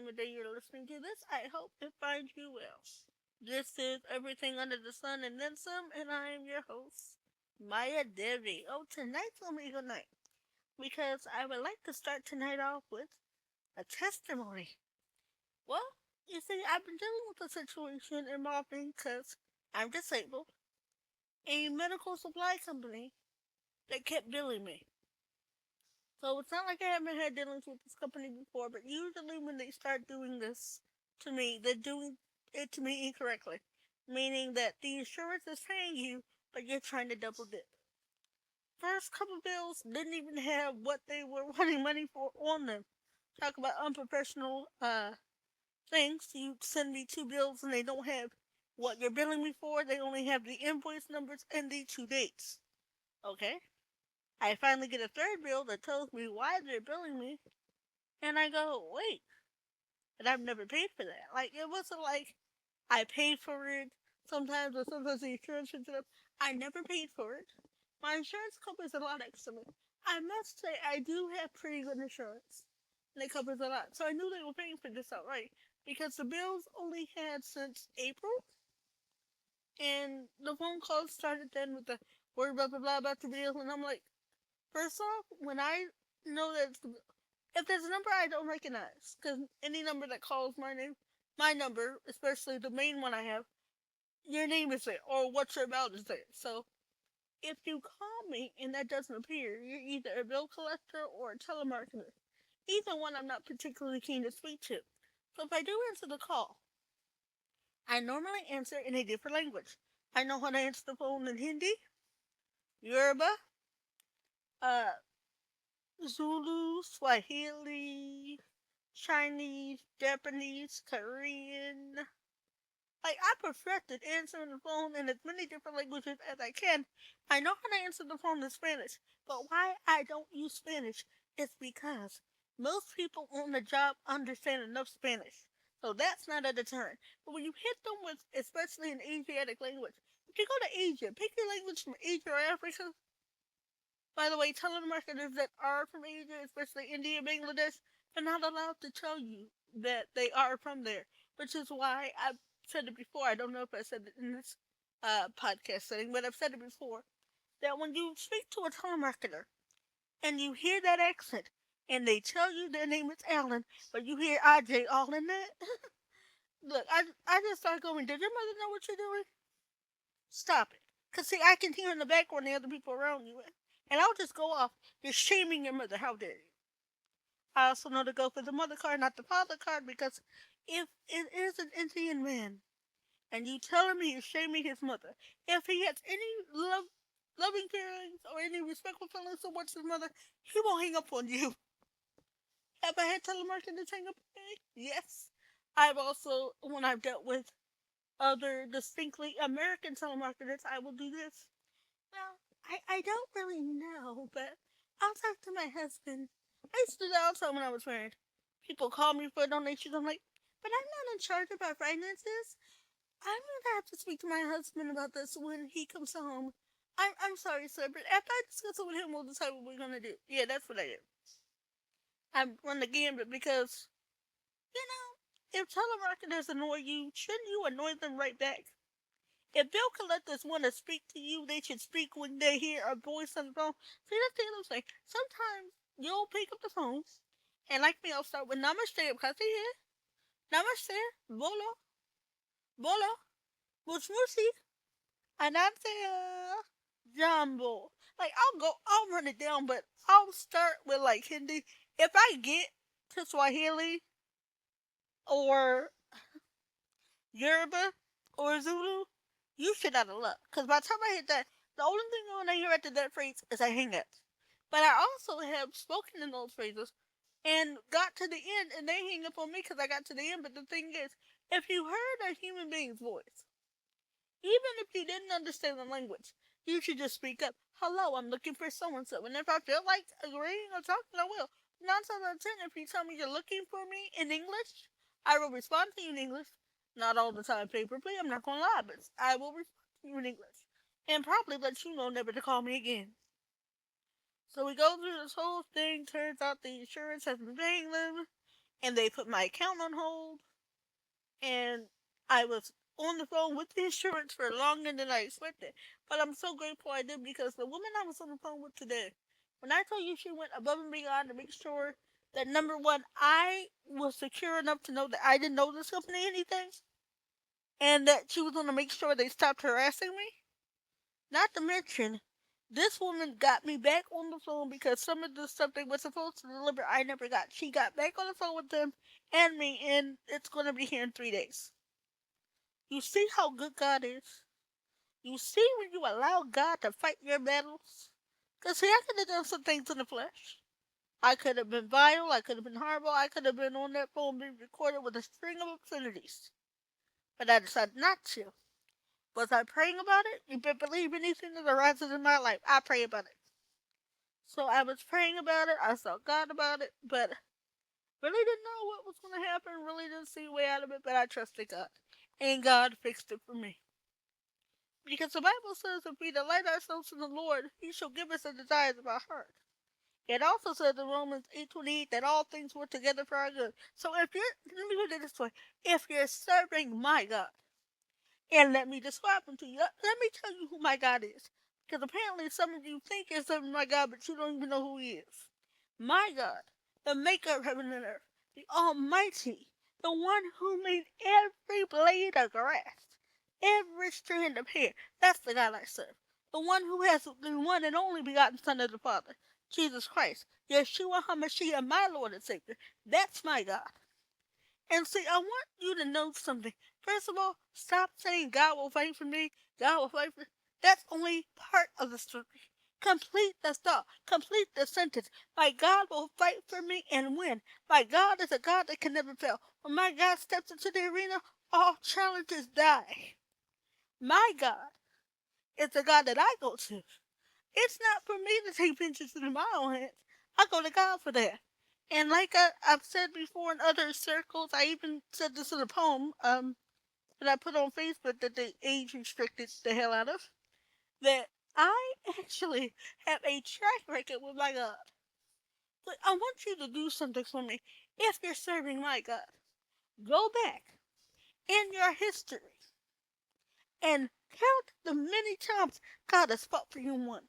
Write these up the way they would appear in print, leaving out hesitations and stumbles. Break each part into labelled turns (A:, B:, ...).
A: of day you're listening to this, I hope it finds you well. This is Everything Under the Sun and Then Some, and I am your host, Maya Devi. Oh, tonight's gonna be a good night because I would like to start tonight off with a testimony. Well, you see, I've been dealing with a situation involving, because I'm disabled, a medical supply company that kept billing me. So it's not like I haven't had dealings with this company before, but usually when they start doing this to me, they're doing it to me incorrectly. Meaning that the insurance is paying you, but you're trying to double dip. First couple bills didn't even have what they were wanting money for on them. Talk about unprofessional things. You send me two bills and they don't have what you're billing me for. They only have the invoice numbers and the two dates. Okay? I finally get a third bill that tells me why they're billing me, and I go, wait, and I've never paid for that. Like, it wasn't like I paid for it sometimes, or sometimes the insurance picks it up. I never paid for it. My insurance covers a lot extra. I must say, I do have pretty good insurance, and it covers a lot. So I knew they were paying for this outright, because the bills only had since April, and the phone calls started then with the word blah blah blah about the bills, and I'm like, first off, when I know that if there's a number I don't recognize, because any number that calls my name, my number, especially the main one I have, your name is there, or what you're about is there. So if you call me and that doesn't appear, you're either a bill collector or a telemarketer. Either one I'm not particularly keen to speak to. So if I do answer the call, I normally answer in a different language. I know how to answer the phone in Hindi, Yoruba, uh, Zulu, Swahili, Chinese, Japanese, Korean. Like, I perfected answering the phone in as many different languages as I can. I know how to answer the phone in Spanish, but why I don't use Spanish is because most people on the job understand enough Spanish. So that's not a deterrent. But when you hit them with, especially an Asiatic language, if you go to Asia, pick your language from Asia or Africa. By the way, telemarketers that are from Asia, especially India, Bangladesh, are not allowed to tell you that they are from there, which is why I've said it before. I don't know if I said it in this podcast setting, but I've said it before that when you speak to a telemarketer and you hear that accent and they tell you their name is Alan, but you hear IJ all in that, look, I just start going, did your mother know what you're doing? Stop it. Because, see, I can hear in the background the other people around you. And I'll just go off. You're shaming your mother. How dare you? I also know to go for the mother card, not the father card, because if it is an Indian man and you tell him he is shaming his mother, if he has any loving feelings or any respectful feelings towards his mother, he won't hang up on you. Have I had telemarketers hang up on me? Yes. I've also, when I've dealt with other distinctly American telemarketers, I will do this. Well, I don't really know, but I'll talk to my husband. I used to do that all the time when I was married. People call me for donations. I'm like, but I'm not in charge of our finances. I'm gonna have to speak to my husband about this when he comes home. I'm sorry, sir, but after I discuss it with him, we'll decide what we're gonna do. Yeah, that's what I do. I run the gambit because, you know, if telemarketers annoy you, shouldn't you annoy them right back? If bill collectors want to speak to you, they should speak when they hear a voice on the phone. See, that's the other thing. Sometimes you'll pick up the phone, and like me, I'll start with Namaste, kasi here. Namaste, bolo, bolo, musmusi, anante, jumbo. Like, I'll run it down, but I'll start with, like, Hindi. If I get to Swahili, or Yoruba, or Zulu, you shit out of luck. Because by the time I hit that, the only thing when I hear after that phrase is I hang up. But I also have spoken in those phrases and got to the end, and they hang up on me because I got to the end. But the thing is, if you heard a human being's voice, even if you didn't understand the language, you should just speak up. Hello, I'm looking for so and so. And if I feel like agreeing or talking, I will. 9 times out of 10, if you tell me you're looking for me in English, I will respond to you in English. Not all the time favorably, I'm not gonna lie, but I will respond to you in English. And probably let you know never to call me again. So we go through this whole thing. Turns out the insurance has been paying them. and they put my account on hold, and I was on the phone with the insurance for longer than I expected. But I'm so grateful I did, because the woman I was on the phone with today, when I tell you she went above and beyond to make sure that, number one, I was secure enough to know that I didn't know this company anything, and that she was going to make sure they stopped harassing me. Not to mention, this woman got me back on the phone because some of the stuff they were supposed to deliver I never got. She got back on the phone with them and me, and it's going to be here in 3 days. You see how good God is? You see when you allow God to fight your battles? Because, see, I could have done some things in the flesh. I could have been vile, I could have been horrible, I could have been on that phone being recorded with a string of obscenities. But I decided not to. Was I praying about it? You better believe anything that arises in my life, I pray about it. So I was praying about it, I sought God about it, but really didn't know what was going to happen, really didn't see a way out of it, but I trusted God. And God fixed it for me. Because the Bible says if we delight ourselves in the Lord, He shall give us the desires of our heart. It also says in Romans 8:28 that all things work together for our good. So if you're, let me put it this way, if you're serving my God, and let me describe him to you, let me tell you who my God is. Because apparently some of you think you're serving my God, but you don't even know who He is. My God, the maker of heaven and earth, the Almighty, the one who made every blade of grass, every strand of hair. That's the God I serve. The one who has the one and only begotten Son of the Father, Jesus Christ, Yeshua HaMashiach, my Lord and Savior. That's my God. And see, I want you to know something. First of all, stop saying God will fight for me, God will fight for me. That's only part of the story. Complete the thought, complete the sentence. My God will fight for me and win. My God is a God that can never fail. When my God steps into the arena, all challenges die. My God is the God that I go to. It's not for me to take vengeance into my own hands. I go to God for that. And like I've said before in other circles, I even said this in a poem that I put on Facebook that they age restricted the hell out of, that I actually have a track record with my God. But I want you to do something for me. If you're serving my God, go back in your history and count the many times God has fought for you and won.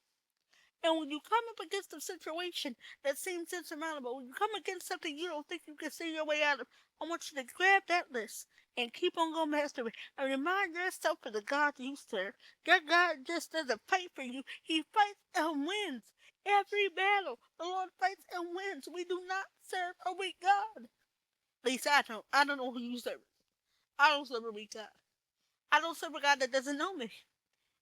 A: And when you come up against a situation that seems insurmountable, when you come against something you don't think you can see your way out of, I want you to grab that list and keep on going master it. And remind yourself of the God you serve. Your God just doesn't fight for you. He fights and wins. Every battle, the Lord fights and wins. We do not serve a weak God. At least I don't. I don't know who you serve. I don't serve a weak God. I don't serve a God that doesn't know me.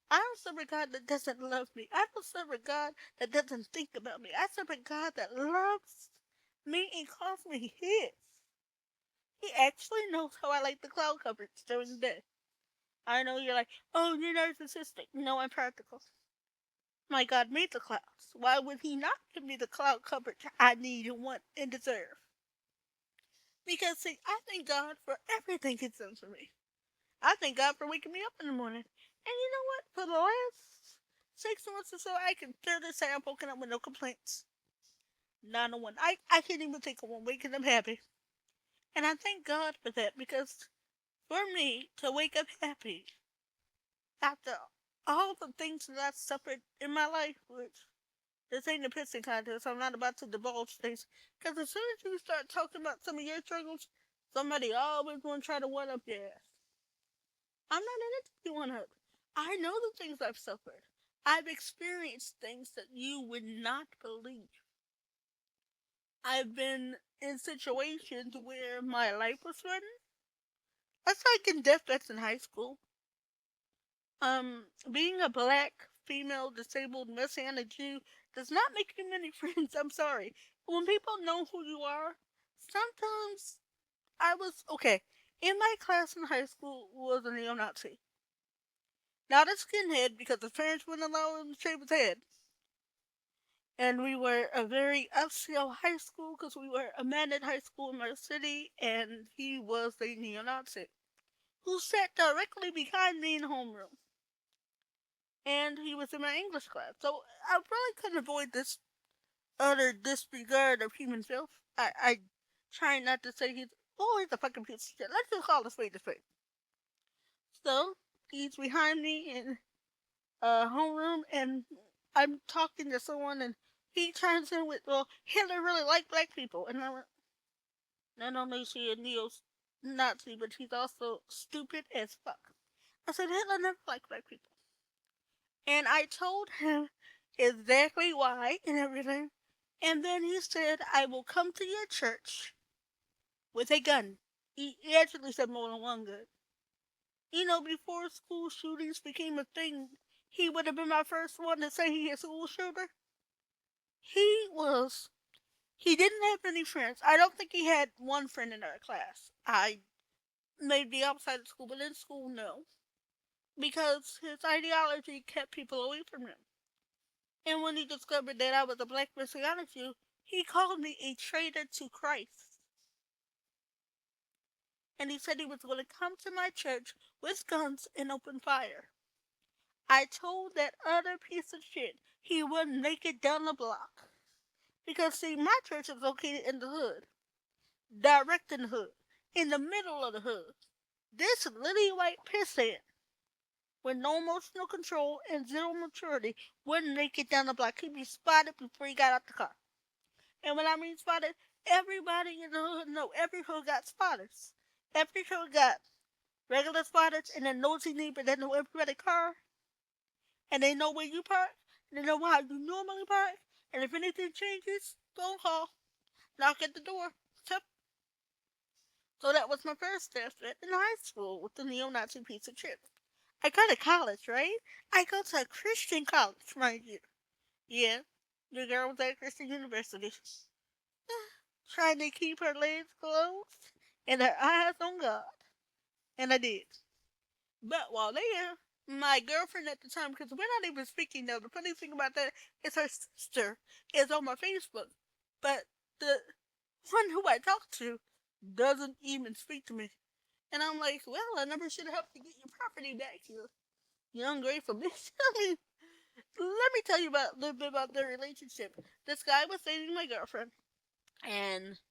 A: I don't serve a God that doesn't love me. I don't serve a God that doesn't think about me. I serve a God that loves me and calls me His. He actually knows how I like the cloud coverage during the day. I know you're like, oh, you're narcissistic. No, I'm practical. My God made the clouds. Why would He not give me the cloud coverage I need and want and deserve? Because, see, I thank God for everything He's done for me. I thank God for waking me up in the morning. And you know what? For the last 6 months or so, I can fairly say I'm woken up with no complaints. Not a one. I can't even think of one waking up happy. And I thank God for that, because for me to wake up happy after all the things that I've suffered in my life, which this ain't a pissing contest, I'm not about to divulge things. Because as soon as you start talking about some of your struggles, somebody always going to try to one up your ass. I'm not in it to be one up. I know the things I've suffered. I've experienced things that you would not believe. I've been in situations where my life was threatened. That's like in death threats in high school. Being a black, female, disabled, Messianic Jew does not make you many friends. I'm sorry. When people know who you are, sometimes I was okay. In my class in high school was a neo-Nazi. Not a skinhead, because his parents wouldn't allow him to shave his head. And we were a very upscale high school because we were a magnet high school in our city, and he was a neo-Nazi who sat directly behind me in homeroom. And he was in my English class. So I really couldn't avoid this utter disregard of human filth. Trying not to say he's a fucking piece of shit. Let's just call it spade to spade. So he's behind me in homeroom, and I'm talking to someone, and he chimes in with, "Well, Hitler really liked black people," and I went, "Not only is he a neo-Nazi, but he's also stupid as fuck." I said, "Hitler never liked black people," and I told him exactly why and everything. And then he said, "I will come to your church with a gun." He actually said more than one gun. Before school shootings became a thing, he would have been my first one to say he a school shooter. He was. He didn't have any friends. I don't think he had one friend in our class. I maybe outside of school, but in school, no. Because his ideology kept people away from him. And when he discovered that I was a black Messianic Jew, he called me a traitor to Christ. And he said he was going to come to my church with guns and open fire. I told that other piece of shit he wouldn't make it down the block. Because, see, my church is located in the hood. Direct in the hood. In the middle of the hood. This litty white pissant with no emotional control and zero maturity wouldn't make it down the block. He'd be spotted before he got out the car. And when I mean spotted, everybody in the hood know every hood got spotters. Every hood got regular spotters and then nosy neighbor that know everybody's car. And they know where you park. And they know how you normally park. And if anything changes, phone call. Knock at the door. So that was my first step in high school with the neo-Nazi piece of shit. I go to college, right? I go to a Christian college, mind you. Yeah, the girl was at Christian University. Trying to keep her legs closed and her eyes on God. And I did. But while there, my girlfriend at the time, because we're not even speaking now, the funny thing about that is her sister is on my Facebook. But the one who I talked to doesn't even speak to me. And I'm like, well, I never should have helped you get your property back, you ungrateful bitch. I mean, let me tell you about a little bit about their relationship. This guy was dating my girlfriend, and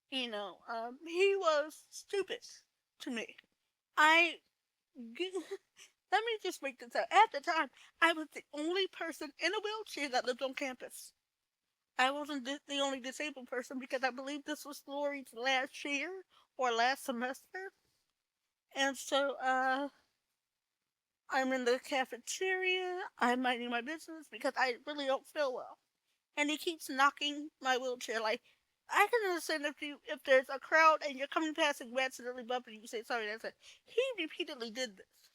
A: he was stupid to me. I let me just make this out. At the time, I was the only person in a wheelchair that lived on campus. I wasn't the only disabled person because I believe this was Lori's last year or last semester. And so, I'm in the cafeteria. I'm minding my business because I really don't feel well. And he keeps knocking my wheelchair. Like, I can understand if there's a crowd and you're coming past and you accidentally bump and you say sorry. That's it. He repeatedly did this,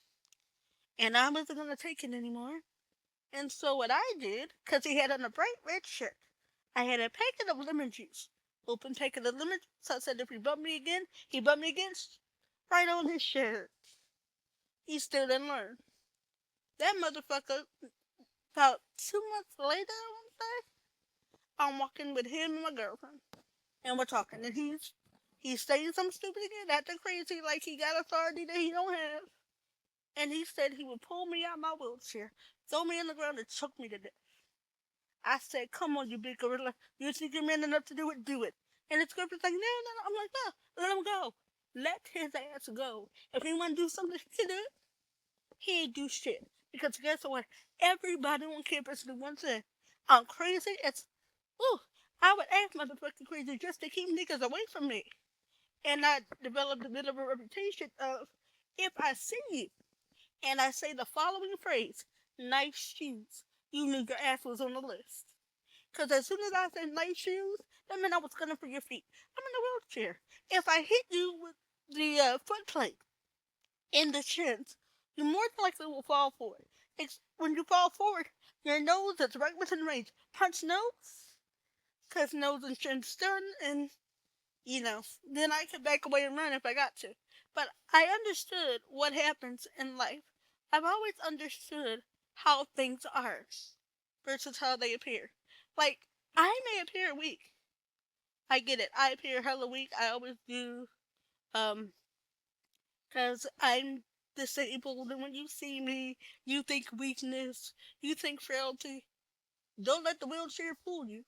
A: and I wasn't gonna take it anymore. And so what I did, because he had on a bright red shirt, I had a packet of lemon juice. Open packet of lemon juice. So I said if he bumped me again, he bumped me again right on his shirt. He still didn't learn. That motherfucker, about 2 months later, I want to say, I'm walking with him and my girlfriend. And we're talking. And he's saying something stupid again, acting crazy like he got authority that he don't have. And he said he would pull me out of my wheelchair, throw me on the ground, and choke me to death. I said, come on, you big gorilla. You think you're man enough to do it? Do it. And his girlfriend's like, no, no, no. I'm like, no, let him go. Let his ass go. If he want to do something, he can do it. He ain't do shit. Because guess what? Everybody on campus do one thing. I'm crazy. I would act motherfucking crazy just to keep niggas away from me. And I developed a bit of a reputation of, if I see you and I say the following phrase, nice shoes, you knew your ass was on the list. Because as soon as I said nice shoes, that meant I was gunning for your feet. I'm in a wheelchair. If I hit you with the foot plate in the shins, you more than likely will fall forward. When you fall forward, your nose is right within range. Punch nose, because nose and chin stun, and then I could back away and run if I got to. But I understood what happens in life. I've always understood how things are versus how they appear. Like, I may appear weak. I get it. I appear hella weak. I always do. Because I'm disabled, and when you see me, you think weakness, you think frailty. Don't let the wheelchair fool you.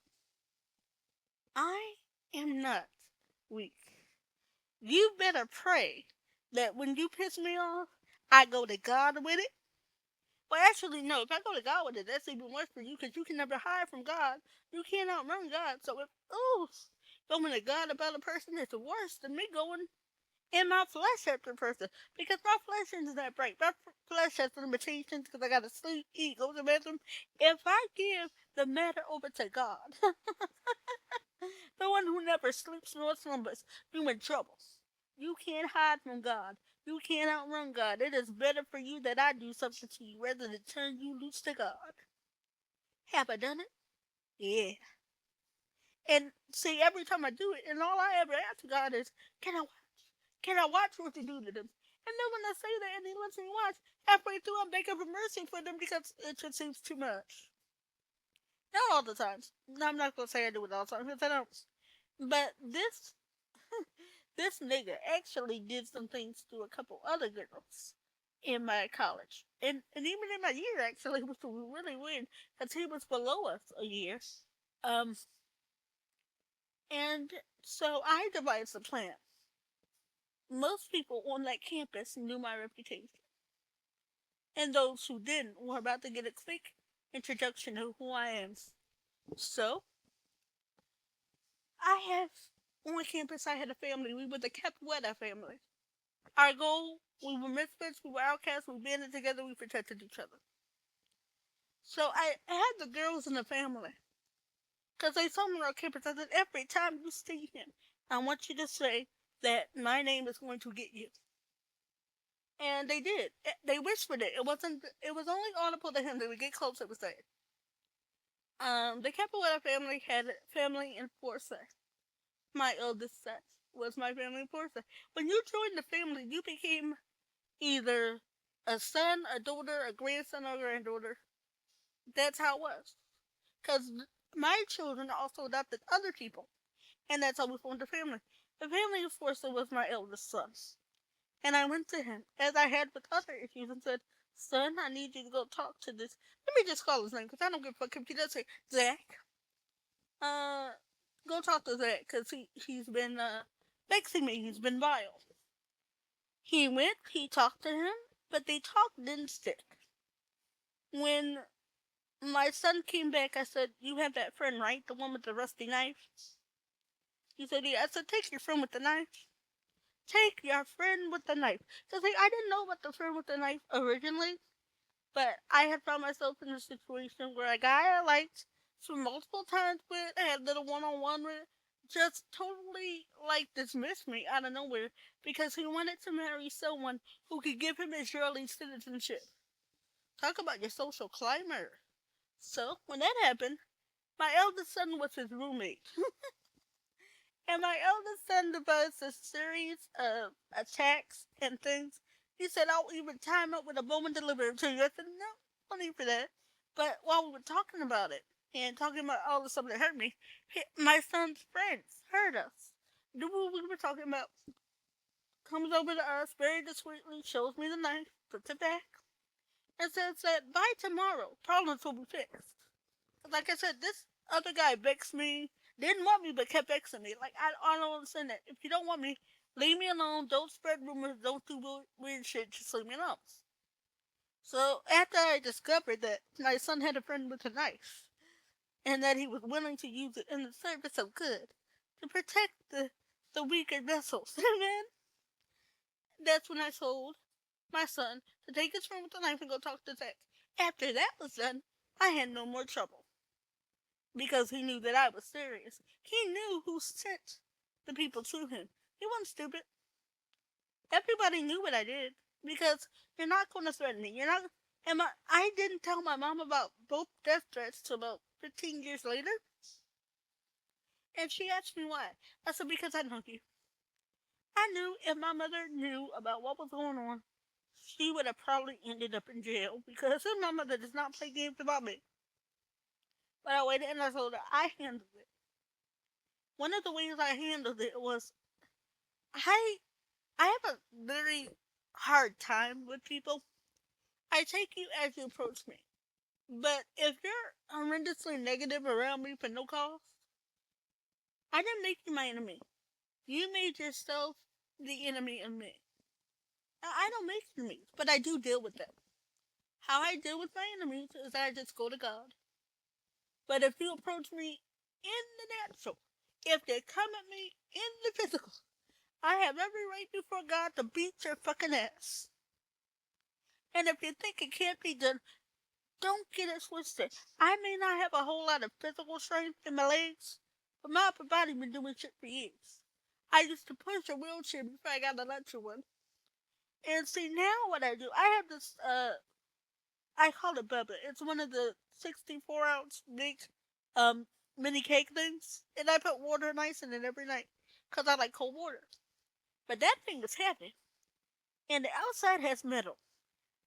A: I am not week. You better pray that when you piss me off, I go to God with it. Well, actually, no. If I go to God with it, that's even worse for you because you can never hide from God. You can't outrun God. So if going to God about a person is worse than me going in my flesh after a person because my flesh isn't that bright. My flesh has limitations because I gotta sleep, eat, go to the bathroom. If I give the matter over to God, the one who never sleeps nor slumbers, you in trouble. You can't hide from God. You can't outrun God. It is better for you that I do something to you rather than turn you loose to God. Have I done it? Yeah. And see, every time I do it, and all I ever ask God is, can I watch? Can I watch what you do to them? And then when I say that and he lets me watch, halfway through I'm begging for mercy for them because it just seems too much. Not all the times. No, I'm not going to say I do it all the time because I don't. But this nigga actually did some things to a couple other girls in my college. And even in my year, actually, which was really weird because he was below us a year. Um, and so I devised a plan. Most people on that campus knew my reputation. And those who didn't were about to get a quick introduction of who I am. So, I have on campus, I had a family. We were the Capoeira family. Our goal, we were misfits, we were outcasts, we banded together, we protected each other. So, I had the girls in the family. Because they told me on campus, I said, every time you see him, I want you to say that my name is going to get you. And they did. They whispered it. It wasn't. It was only audible to him. They would get close. It was said. The Capoeira family had a family in Forsyth. My eldest son was my family in Forsyth. When you joined the family, you became either a son, a daughter, a grandson, or granddaughter. That's how it was. Because my children also adopted other people, and that's how we formed the family. The family in Forsyth was my eldest son. And I went to him, as I had with other issues, and said, son, I need you to go talk to this. Let me just call his name, because I don't give a fuck if he does say, Zach. Uh, go talk to Zach, because he's been, vexing me. He's been vile. He went, he talked to him, but the talk didn't stick. When my son came back, I said, you have that friend, right? The one with the rusty knife? He said, yeah. I said, take your friend with the knife. Take your friend with the knife. Because I didn't know about the friend with the knife originally. But I had found myself in a situation where a guy I liked for multiple times with, I had a little one-on-one with, just totally, dismissed me out of nowhere because he wanted to marry someone who could give him Israeli citizenship. Talk about your social climber. So, when that happened, my eldest son was his roommate. And my eldest son devised a series of attacks and things. He said, I'll even tie him up with a bowman delivery to you. I said, no, no need for that. But while we were talking about it and talking about all the stuff that hurt me, my son's friends heard us. The what we were talking about comes over to us very discreetly, shows me the knife, puts it back, and says that by tomorrow, problems will be fixed. Like I said, this other guy vexed me, didn't want me, but kept vexing me. Like, I don't understand that. If you don't want me, leave me alone. Don't spread rumors. Don't do weird shit. Just leave me alone. So, after I discovered that my son had a friend with a knife, and that he was willing to use it in the service of good to protect the weaker vessels, man, that's when I told my son to take his friend with the knife and go talk to Zach. After that was done, I had no more trouble. Because he knew that I was serious. He knew who sent the people to him. He wasn't stupid. Everybody knew what I did. Because you're not going to threaten me. You're not. I didn't tell my mom about both death threats till about 15 years later. And she asked me why. I said, because I know you. I knew if my mother knew about what was going on, she would have probably ended up in jail. Because my mother does not play games about me. But I waited and I told her I handled it. One of the ways I handled it was I I have a very hard time with people. I take you as you approach me. But if you're horrendously negative around me for no cause, I didn't make you my enemy. You made yourself the enemy of me. Now, I don't make enemies, but I do deal with them. How I deal with my enemies is I just go to God. But if you approach me in the natural, if they come at me in the physical, I have every right before God to beat your fucking ass. And if you think it can't be done, don't get it twisted. I may not have a whole lot of physical strength in my legs, but my upper body been doing shit for years. I used to push a wheelchair before I got an electric one. And see now what I do, I have this I call it Bubba. It's one of the 64-ounce big um mini cake things. And I put water and ice in it every night. Because I like cold water. But that thing is heavy. And the outside has metal.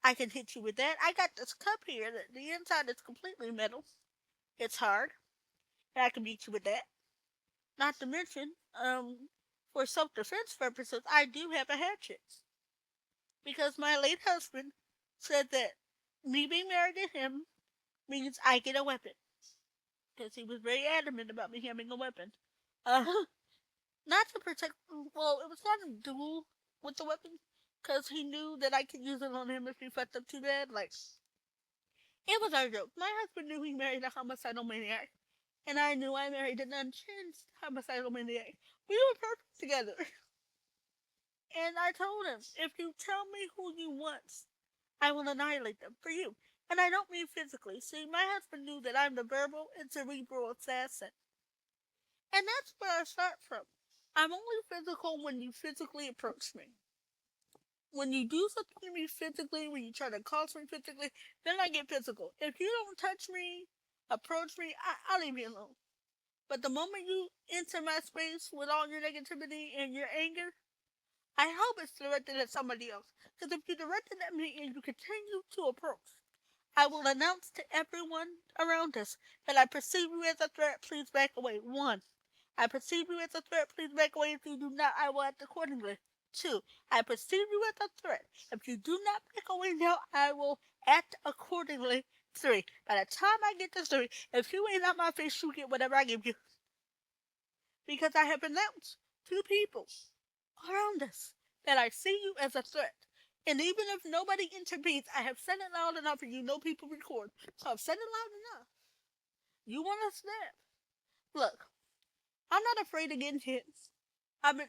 A: I can hit you with that. I got this cup here that the inside is completely metal. It's hard. And I can beat you with that. Not to mention, for self-defense purposes, I do have a hatchet. Because my late husband said that me being married to him means I get a weapon. Because he was very adamant about me having a weapon. Uh, not to protect, well, it was not a duel with the weapon. Because he knew that I could use it on him if he fucked up too bad. Like, it was our joke. My husband knew he married a homicidal maniac. And I knew I married an unchanged homicidal maniac. We were perfect together. And I told him, if you tell me who you want, I will annihilate them for you. And I don't mean physically. See, my husband knew that I'm the verbal and cerebral assassin. And that's where I start from. I'm only physical when you physically approach me. When you do something to me physically, when you try to cause me physically, then I get physical. If you don't touch me, approach me, I'll leave you alone. But the moment you enter my space with all your negativity and your anger, I hope it's directed at somebody else. Because if you direct it at me and you continue to approach, I will announce to everyone around us that I perceive you as a threat. Please back away. 1. I perceive you as a threat. Please back away. If you do not, I will act accordingly. 2. I perceive you as a threat. If you do not back away now, I will act accordingly. 3. By the time I get to 3, if you ain't out my face, you get whatever I give you. Because I have announced to people around us that I see you as a threat. And even if nobody intervenes, I have said it loud enough and you know people record. So I've said it loud enough. You want to snap? Look, I'm not afraid of getting hit. Matter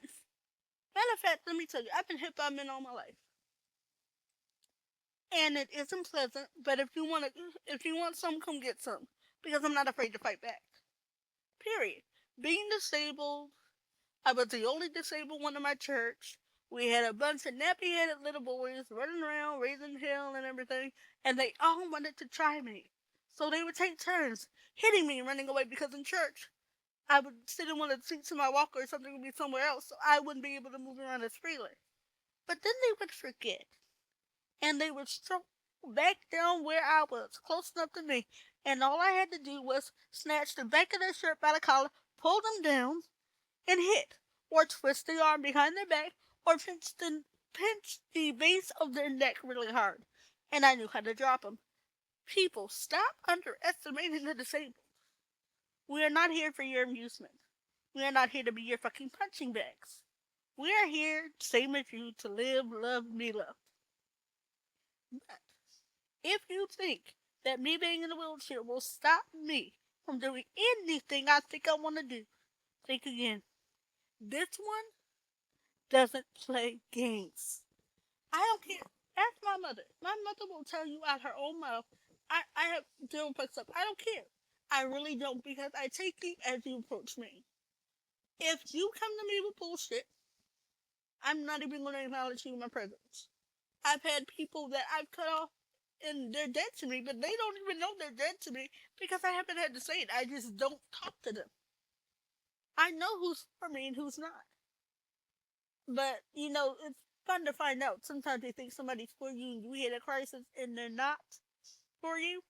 A: of fact, let me tell you, I've been hit by men all my life. And it isn't pleasant, but if you want some, come get some. Because I'm not afraid to fight back. Period. Being disabled, I was the only disabled one in my church. We had a bunch of nappy-headed little boys running around, raising hell and everything, and they all wanted to try me. So they would take turns hitting me and running away because in church, I would sit in one of the seats in my walker or something would be somewhere else, so I wouldn't be able to move around as freely. But then they would forget, and they would stroke back down where I was, close enough to me, and all I had to do was snatch the back of their shirt by the collar, pull them down, and hit, or twist the arm behind their back, or pinch the base of their neck really hard. And I knew how to drop them. People, stop underestimating the disabled. We are not here for your amusement. We are not here to be your fucking punching bags. We are here, same as you, to live, love, be loved. But if you think that me being in a wheelchair will stop me from doing anything I think I want to do, think again. This one doesn't play games. I don't care. Ask my mother. My mother will tell you out her own mouth, I have zero fucks up. I don't care. I really don't because I take you as you approach me. If you come to me with bullshit, I'm not even going to acknowledge you in my presence. I've had people that I've cut off and they're dead to me, but they don't even know they're dead to me because I haven't had to say it. I just don't talk to them. I know who's for me and who's not. But, it's fun to find out. Sometimes you think somebody's for you and you hit a crisis and they're not for you.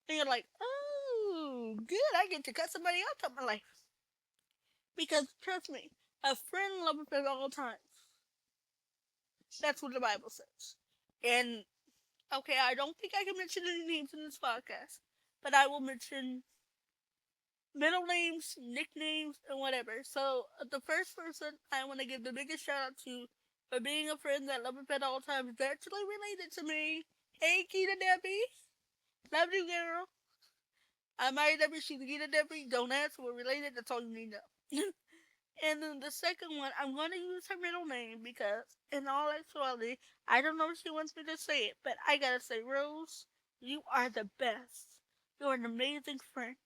A: And you're like, oh, good, I get to cut somebody out of my life. Because, trust me, a friend loveth at all times. That's what the Bible says. And, okay, I don't think I can mention any names in this podcast. But I will mention middle names, nicknames, and whatever. So the first person I want to give the biggest shout out to for being a friend that love and pet all the time is actually related to me. Hey, Keita Debbie. Love you, girl. I'm Maya Debbie. She's Keita Debbie. Don't ask. We're related. That's all you need to know. And then the second one, I'm going to use her middle name because, in all actuality, I don't know if she wants me to say it, but I gotta say, Rose, you are the best. You're an amazing friend.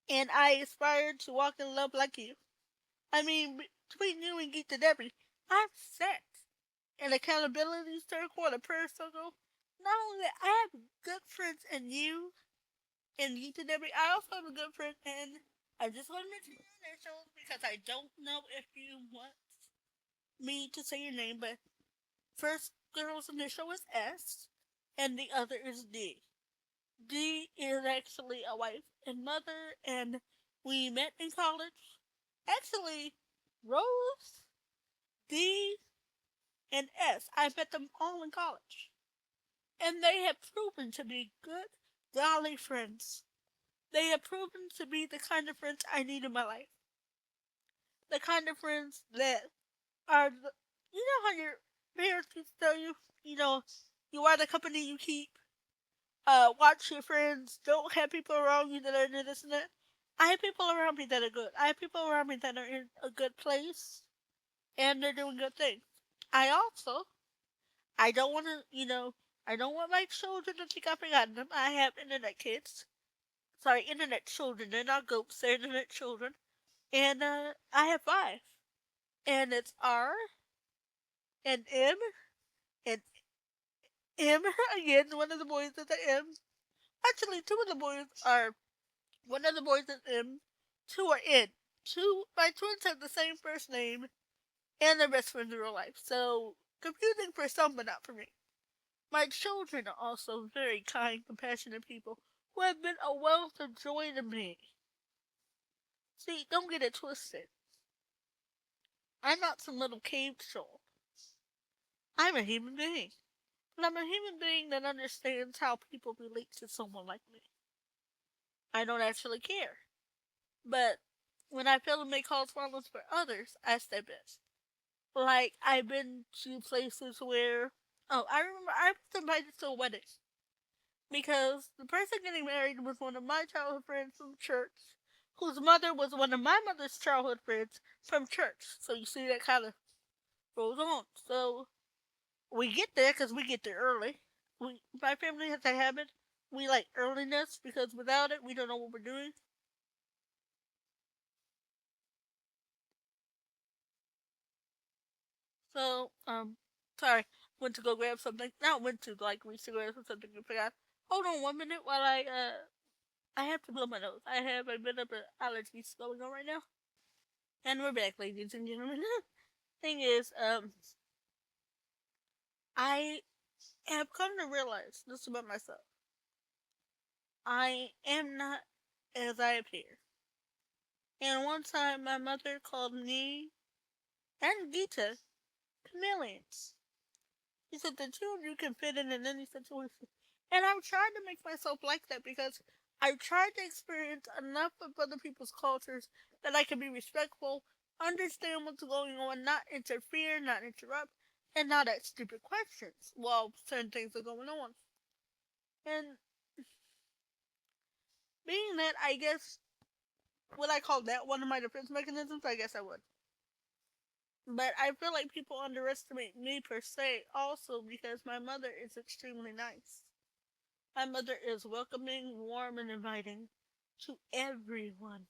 A: And I aspire to walk in love like you. I mean, between you and Geeta Debbie, I'm set. An accountability circle and a prayer circle. Not only that, I have good friends in you and Geeta Debbie. I also have a good friend in. I just want to mention your initials because I don't know if you want me to say your name, but first girl's initial is S, and the other is D. D is actually a wife and mother, and we met in college. Actually, Rose, D, and S, I met them all in college. And they have proven to be good, golly friends. They have proven to be the kind of friends I need in my life. The kind of friends that are, you know how your parents used to tell you, you know, you are the company you keep. Watch your friends. Don't have people around you that are into this and that. I have people around me that are good. I have people around me that are in a good place and they're doing good things. I also, I don't want to, I don't want my children to think I've forgotten them. I have internet kids. Sorry, internet children. They're not goats. They're internet children. And I have five. And it's R and and M again. One of the boys is an M. Actually, two of the boys are. One of the boys is M. Two are N. Two. My twins have the same first name, and they're best friends in real life. So confusing for some, but not for me. My children are also very kind, compassionate people who have been a wealth of joy to me. See, don't get it twisted. I'm not some little cave troll. I'm a human being. And I'm a human being that understands how people relate to someone like me. I don't actually care. But when I fail to make calls follows for others, I step in. Like, I've been to places where, oh, I remember I was invited to a wedding because the person getting married was one of my childhood friends from church, whose mother was one of my mother's childhood friends from church. So you see that kind of goes on. So we get there because we get there early. My family has a habit. We like earliness because without it, we don't know what we're doing. So, sorry, went to go grab something. Not went to, like, reach to grab something and forgot. Hold on 1 minute while I have to blow my nose. I have a bit of an allergies going on right now. And we're back, ladies and gentlemen. Thing is, I have come to realize this about myself. I am not as I appear. And one time my mother called me and Gita chameleons. He said the two of you can fit in any situation. And I'm trying to make myself like that because I've tried to experience enough of other people's cultures that I can be respectful, understand what's going on, not interfere, not interrupt, and not ask stupid questions while certain things are going on. And being that, I guess, would I call that one of my defense mechanisms? I guess I would. But I feel like people underestimate me per se also because my mother is extremely nice. My mother is welcoming, warm, and inviting to everyone.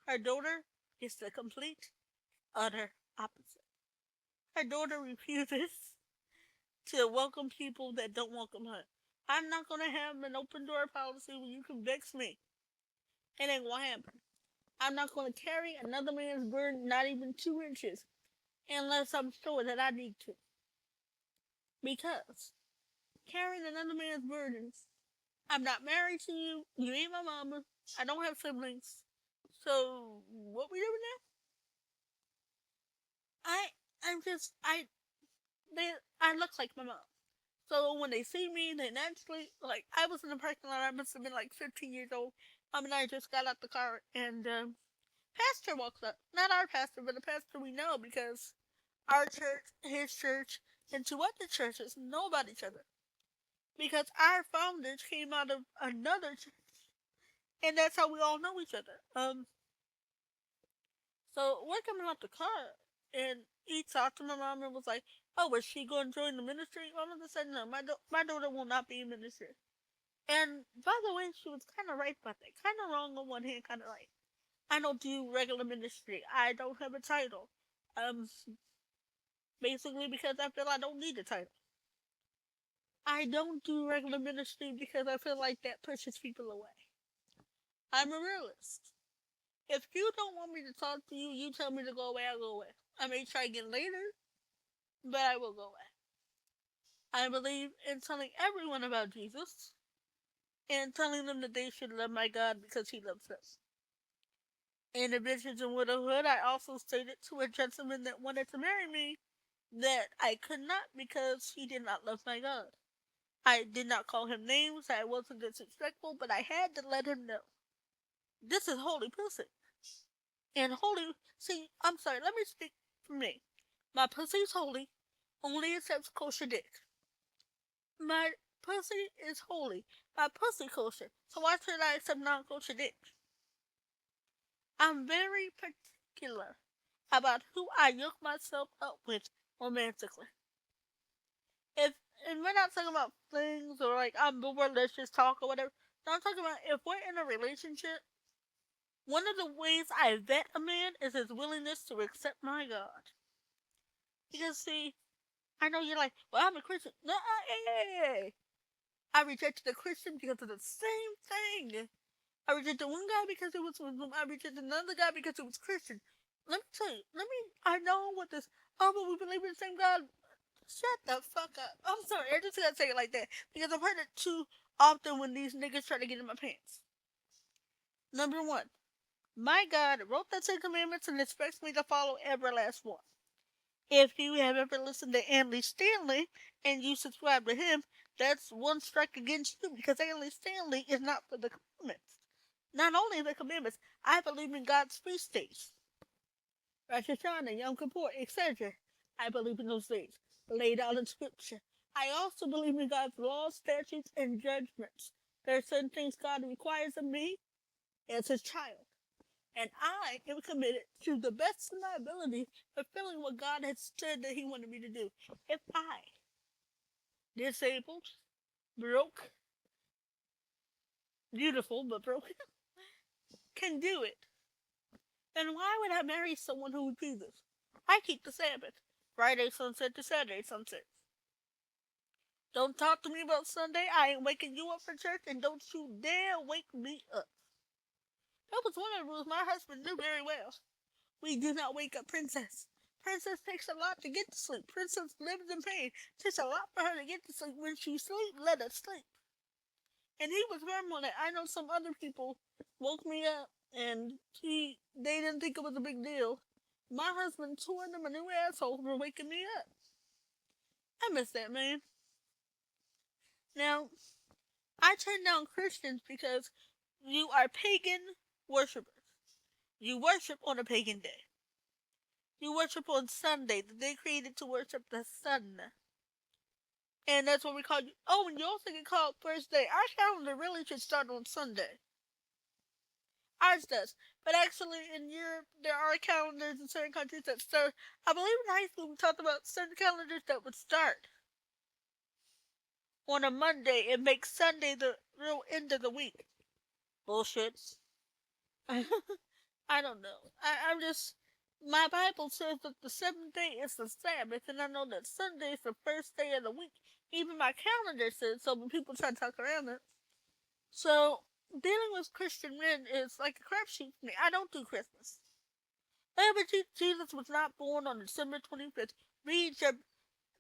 A: Her daughter is the complete, utter opposite. Her daughter refuses to welcome people that don't welcome her. I'm not going to have an open door policy where you can vex me. It ain't going to happen. I'm not going to carry another man's burden, not even 2 inches, unless I'm sure that I need to. Because carrying another man's burdens, I'm not married to you. You ain't my mama. I don't have siblings. So what we doing now? I I'm just I they I look like my mom. So when they see me, they naturally, like, I was in the parking lot, I must have been like 15 years old. And I just got out the car, and pastor walks up. Not our pastor, but the pastor we know, because our church, his church, and two other churches know about each other. Because our founders came out of another church, and that's how we all know each other. So we're coming out the car, and he talked to my mom and was like, "Oh, is she going to join the ministry?" My mother said, "No, my daughter will not be in ministry." And by the way, she was kind of right about that. Kind of wrong on one hand, kind of right. I don't do regular ministry. I don't have a title. Um, Basically because I feel I don't need a title. I don't do regular ministry because I feel like that pushes people away. I'm a realist. If you don't want me to talk to you, you tell me to go away, I'll go away. I may try again later, but I will go away. I believe in telling everyone about Jesus and telling them that they should love my God because he loves us. In the Visions and Widowhood, I also stated to a gentleman that wanted to marry me that I could not because he did not love my God. I did not call him names, I wasn't disrespectful, but I had to let him know. This is holy pussy. And holy, see, I'm sorry, let me speak for me. My pussy's holy, only accepts kosher dick. My pussy is holy. My pussy kosher. So why should I accept non-kosher dick? I'm very particular about who I yoke myself up with romantically. If and we're not talking about things or like I'm bored, let's just talk or whatever. No, I'm talking about if we're in a relationship, one of the ways I vet a man is his willingness to accept my God. Because see, I know you're like, well, I'm a Christian. No, hey. I rejected a Christian because of the same thing. I rejected one guy because he was Muslim. I rejected another guy because he was Christian. Let me tell you. I know what this. Oh, but we believe in the same God. Shut the fuck up. I'm sorry. I just gotta say it like that because I've heard it too often when these niggas try to get in my pants. Number one, my God wrote the Ten Commandments and expects me to follow every last one. If you have ever listened to Andy Stanley and you subscribe to him, that's one strike against you because Andy Stanley is not for the commandments. Not only the commandments, I believe in God's feast days. Rosh Hashanah, Yom Kippur, etc. I believe in those days, laid out in Scripture. I also believe in God's laws, statutes, and judgments. There are certain things God requires of me as his child. And I am committed to the best of my ability fulfilling what God has said that he wanted me to do. If I, disabled, broke, beautiful but broken, can do it, then why would I marry someone who refuses? I keep the Sabbath, Friday sunset to Saturday sunset. Don't talk to me about Sunday. I ain't waking you up for church, and don't you dare wake me up. That was one of the rules my husband knew very well. We do not wake up Princess. Princess takes a lot to get to sleep. Princess lives in pain. It takes a lot for her to get to sleep. When she sleeps, let her sleep. And he was firm on it. I know some other people woke me up and they didn't think it was a big deal. My husband tore them a new asshole for waking me up. I miss that man. Now, I turn down Christians because you are pagan worshippers. You worship on a pagan day. You worship on Sunday, the day created to worship the sun. And that's what we call you. Oh, and you also get called first day. Our calendar really should start on Sunday. Ours does. But actually, in Europe, there are calendars in certain countries that start. I believe in high school we talked about certain calendars that would start on a Monday and make Sunday the real end of the week. Bullshit. I don't know. I'm just. My Bible says that the seventh day is the Sabbath, and I know that Sunday is the first day of the week. Even my calendar says so, but people try to talk around it. So, dealing with Christian men is like a crapshoot for me. I don't do Christmas. Jesus was not born on December 25th. Read your.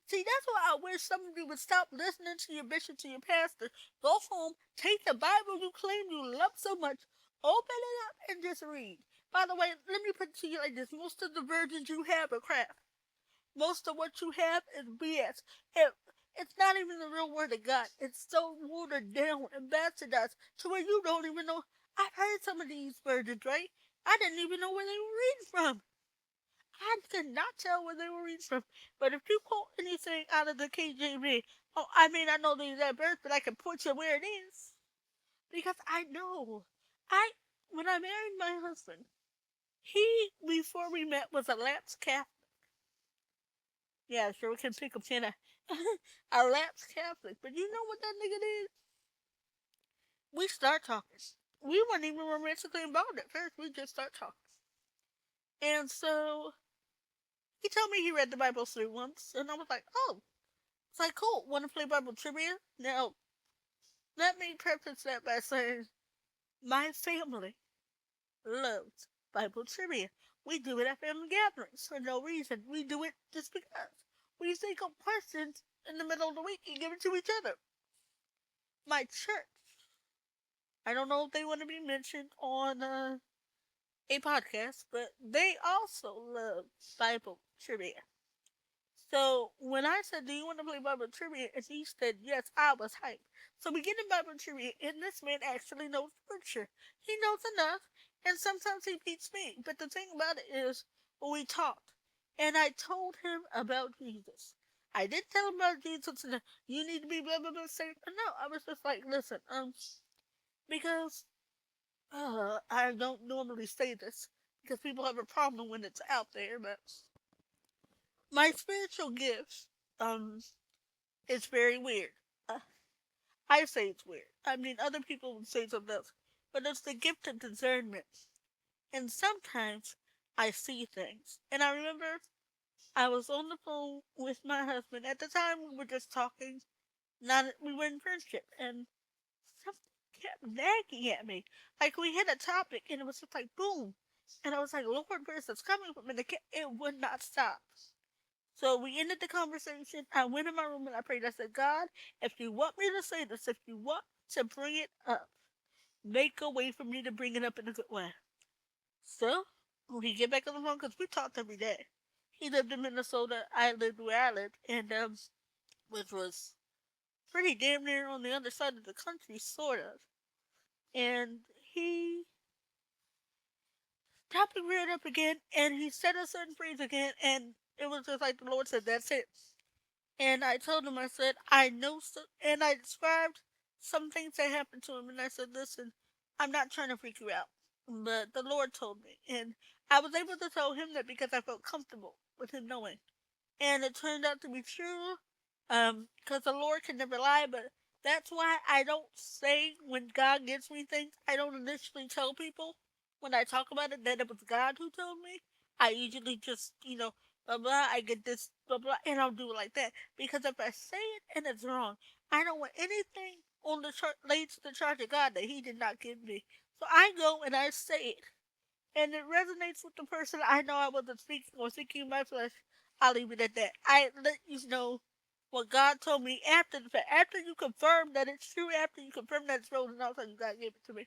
A: See, that's why I wish some of you would stop listening to your bishop, to your pastor. Go home, take the Bible you claim you love so much, open it up, and just read. By the way, let me put it to you like this. Most of the virgins you have are crap. Most of what you have is BS. It's not even the real word of God. It's so watered down and bastardized to where you don't even know. I've heard some of these versions, right? I didn't even know where they were reading from. I could not tell where they were reading from. But if you quote anything out of the KJV, oh, I may not know the exact verse, but I can point you where it is. Because I know. When I married my husband, he, before we met, was a lapsed Catholic. Yeah, sure, we can pick up Hannah. A lapsed Catholic. But you know what that nigga did? We start talking. We weren't even romantically involved at first. We just start talking. And so he told me he read the Bible through once, and I was like, oh, it's like cool. Want to play Bible trivia? Now, let me preface that by saying my family loves Bible trivia. We do it at family gatherings for no reason. We do it just because. We think of questions in the middle of the week and give it to each other. My church, I don't know if they want to be mentioned on a podcast, but they also love Bible trivia. So when I said, do you want to play Bible trivia? And he said, yes, I was hyped. So we get in Bible trivia, and this man actually knows scripture. He knows enough, and sometimes he beats me. But the thing about it is, we talked, and I told him about Jesus. I didn't tell him about Jesus, and you need to be blah, blah, blah, say, no, I was just like, listen, because I don't normally say this, because people have a problem when it's out there, but my spiritual gifts, it's very weird. Uh, I say it's weird. I mean, other people would say something else. But it's the gift of discernment. And sometimes I see things. And I remember I was on the phone with my husband. At the time, we were just talking. We were in friendship. And something kept nagging at me. Like, we hit a topic, and it was just like, boom. And I was like, Lord, where's this coming from? And it would not stop. So we ended the conversation. I went in my room and I prayed. I said, God, if you want me to say this, if you want to bring it up, make a way for me to bring it up in a good way. So we get back on the phone because we talked every day. He lived in Minnesota. I lived where I lived, and which was pretty damn near on the other side of the country, sort of. And he topic reared up again, and he said a certain phrase again, and it was just like the Lord said, "That's it." And I told him, I said, I know, and I described some things that happened to him. And I said, listen, I'm not trying to freak you out, but the Lord told me. And I was able to tell him that because I felt comfortable with him knowing. And it turned out to be true, because the Lord can never lie, but that's why I don't say when God gives me things, I don't initially tell people when I talk about it that it was God who told me. I usually just, blah blah, I get this, blah blah, and I'll do it like that. Because if I say it and it's wrong, I don't want anything on the laid to the charge of God that He did not give me. So I go and I say it, and it resonates with the person I know I wasn't speaking or thinking in my flesh. I'll leave it at that. I let you know what God told me after the fact. After you confirm that it's true, after you confirm that it's real, and all of a sudden God gave it to me.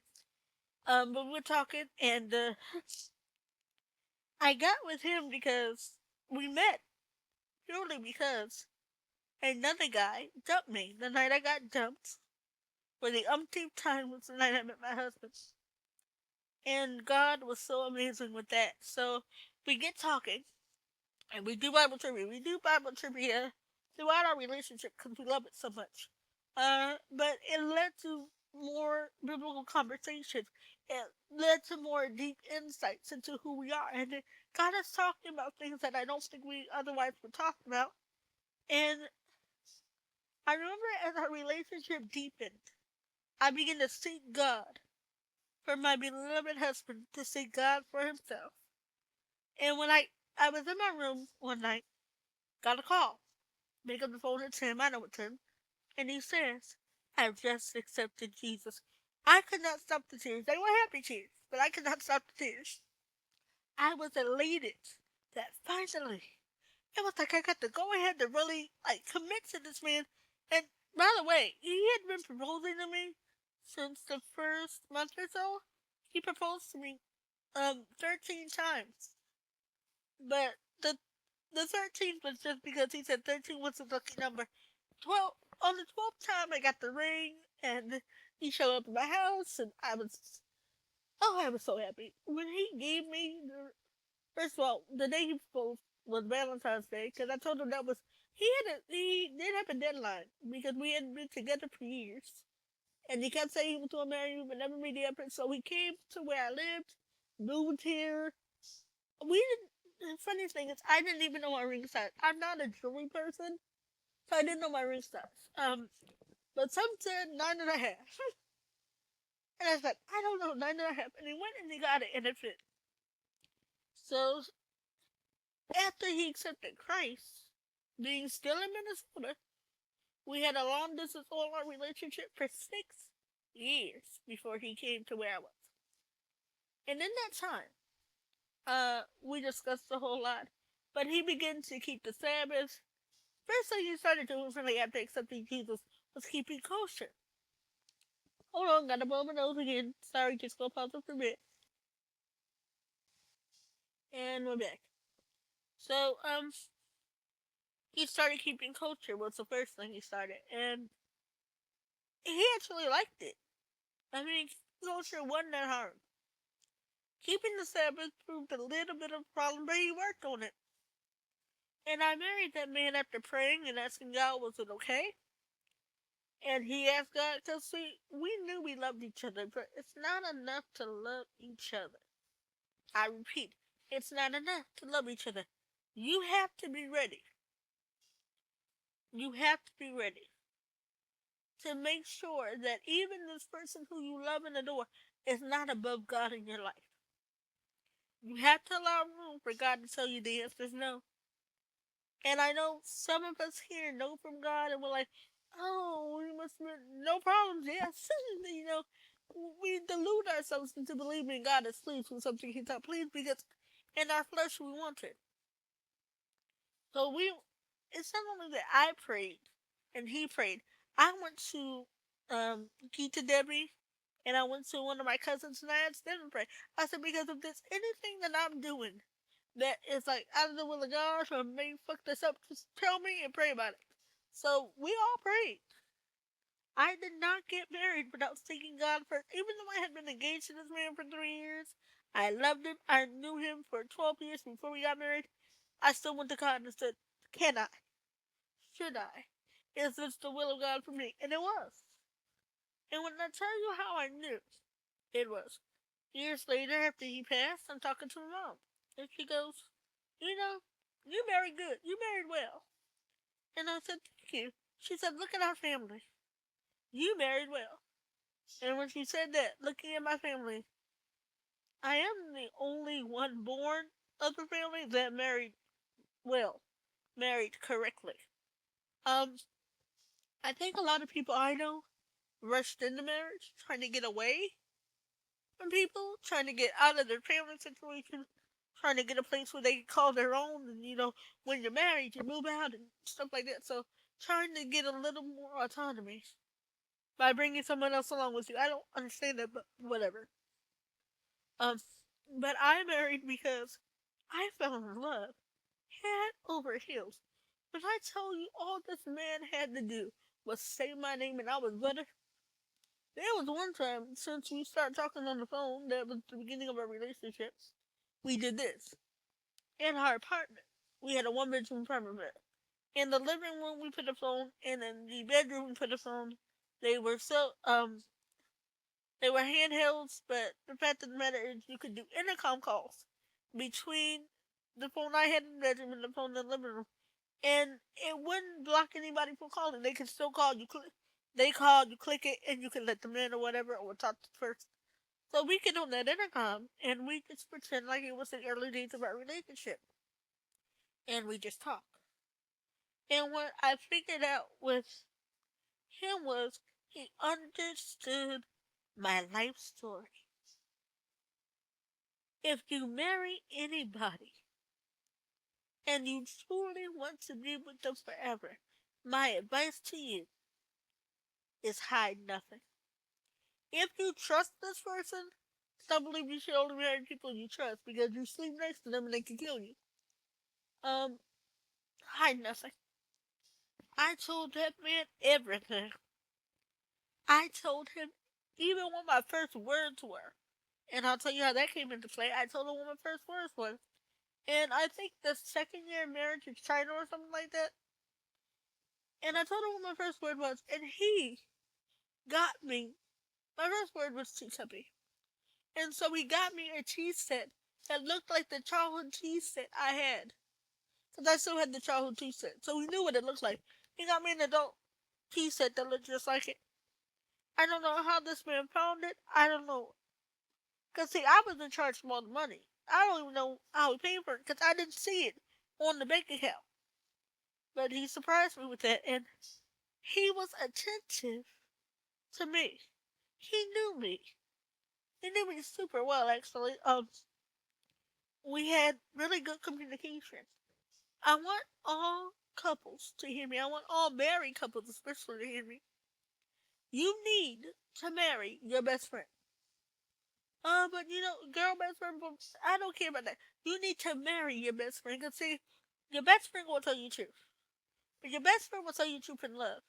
A: But we're talking, and I got with him because we met purely because another guy dumped me the night I got dumped. For the umpteenth time was the night I met my husband. And God was so amazing with that. So we get talking, and we do Bible trivia. We do Bible trivia throughout our relationship because we love it so much. But it led to more biblical conversation. It led to more deep insights into who we are. And it got us talking about things that I don't think we otherwise would talk about. And I remember as our relationship deepened, I began to seek God for my beloved husband, to seek God for himself. And when I was in my room one night, got a call. Pick up the phone, it's him, I know it's him. And he says, I've just accepted Jesus. I could not stop the tears. They were happy tears, but I could not stop the tears. I was elated that finally, it was like I got the go ahead to really commit to this man. And by the way, he had been proposing to me since the first month or so. He proposed to me 13 times. But the 13th was just because he said 13 was a lucky number. 12 on the 12th time I got the ring, and he showed up at my house, and I was so happy when he gave me the. First of all, the day he proposed was Valentine's Day, because I told him that was he did have a deadline because we hadn't been together for years, and he kept saying he was going to marry me, but never made the effort. So he came to where I lived, moved here. We didn't. The funny thing is, I didn't even know my ring size. I'm not a jewelry person, so I didn't know my ring size. But some said 9.5. And I said, I don't know, 9.5. And he went and he got it and it fit. So after he accepted Christ, being still in Minnesota, we had a long distance online relationship for 6 years before he came to where I was. And in that time, we discussed a whole lot. But he began to keep the Sabbath. First thing he started doing for me after accepting Jesus was keeping kosher. Hold on, gotta blow my nose again. Sorry, just go pause it for a bit. And we're back. So, he started keeping kosher was the first thing he started, and he actually liked it. I mean, kosher wasn't that hard. Keeping the Sabbath proved a little bit of a problem, but he worked on it. And I married that man after praying and asking God, was it okay? And he asked God, because we knew we loved each other, but it's not enough to love each other. I repeat, it's not enough to love each other. You have to be ready. You have to be ready to make sure that even this person who you love and adore is not above God in your life. You have to allow room for God to tell you the answer is no. And I know some of us here know from God, and we're like, oh, we must have no problems. Yes, you know, we delude ourselves into believing God is pleased with something He's not pleased because in our flesh we want it. So it's not only that I prayed and he prayed. I went to Gita Debbie, and I went to one of my cousins and I asked them to pray. I said, because if there's anything that I'm doing that is like out of the will of God or may fuck this up, just tell me and pray about it. So we all prayed. I did not get married without seeking God first. Even though I had been engaged to this man for 3 years, I loved him. I knew him for 12 years before we got married. I still went to God and said, can I? Should I? Is this the will of God for me? And it was. And when I tell you how I knew, it was. Years later, after he passed, I'm talking to my mom. And she goes, you know, you married good. You married well. And I said, thank you. She said, look at our family. You married well. And when she said that, looking at my family, I am the only one born of the family that married well, married correctly. Um, I think a lot of people I know rushed into marriage, trying to get away from people, trying to get out of their family situation, trying to get a place where they can call their own. And, you know, when you're married, you move out and stuff like that. So, trying to get a little more autonomy by bringing someone else along with you. I don't understand that, but whatever. Um, but I married because I fell in love, head over heels. When I tell you all this man had to do was say my name and I was better. There was one time since we started talking on the phone that was the beginning of our relationship. We did this in our apartment. We had a one-bedroom apartment. In the living room, we put a phone, and in the bedroom, we put a phone. They were they were handhelds, but the fact of the matter is, you could do intercom calls between the phone I had in the bedroom and the phone in the living room, and it wouldn't block anybody from calling. They could still call you. They called, you click it, and you can let them in or whatever, or talk first. So we could on that intercom, and we just pretend like it was the early days of our relationship, and we just talk. And what I figured out with him was he understood my life story. If you marry anybody and you truly want to be with them forever, my advice to you is hide nothing. If you trust this person, I believe you should only marry people you trust because you sleep next to them and they can kill you. Um, hide nothing. I told that man everything. I told him even what my first words were. And I'll tell you how that came into play. I told him what my first words were. And I think the second year of marriage in China or something like that. And I told him what my first word was. And he got me. My first word was teacuppy. And so he got me a cheese set that looked like the childhood cheese set I had. Because I still had the childhood cheese set. So he knew what it looked like. He got me an adult cheese set that looked just like it. I don't know how this man found it. I don't know. Because, see, I was in charge of all the money. I don't even know how he paid for it because I didn't see it on the bank account. But he surprised me with that. And he was attentive to me. He knew me. He knew me super well, actually. We had really good communication. I want all couples to hear me. I want all married couples especially to hear me. You need to marry your best friend. But you know, girl best friend, I don't care about that. You need to marry your best friend. Cause see, your best friend will tell you the truth. But your best friend will tell you the truth in love.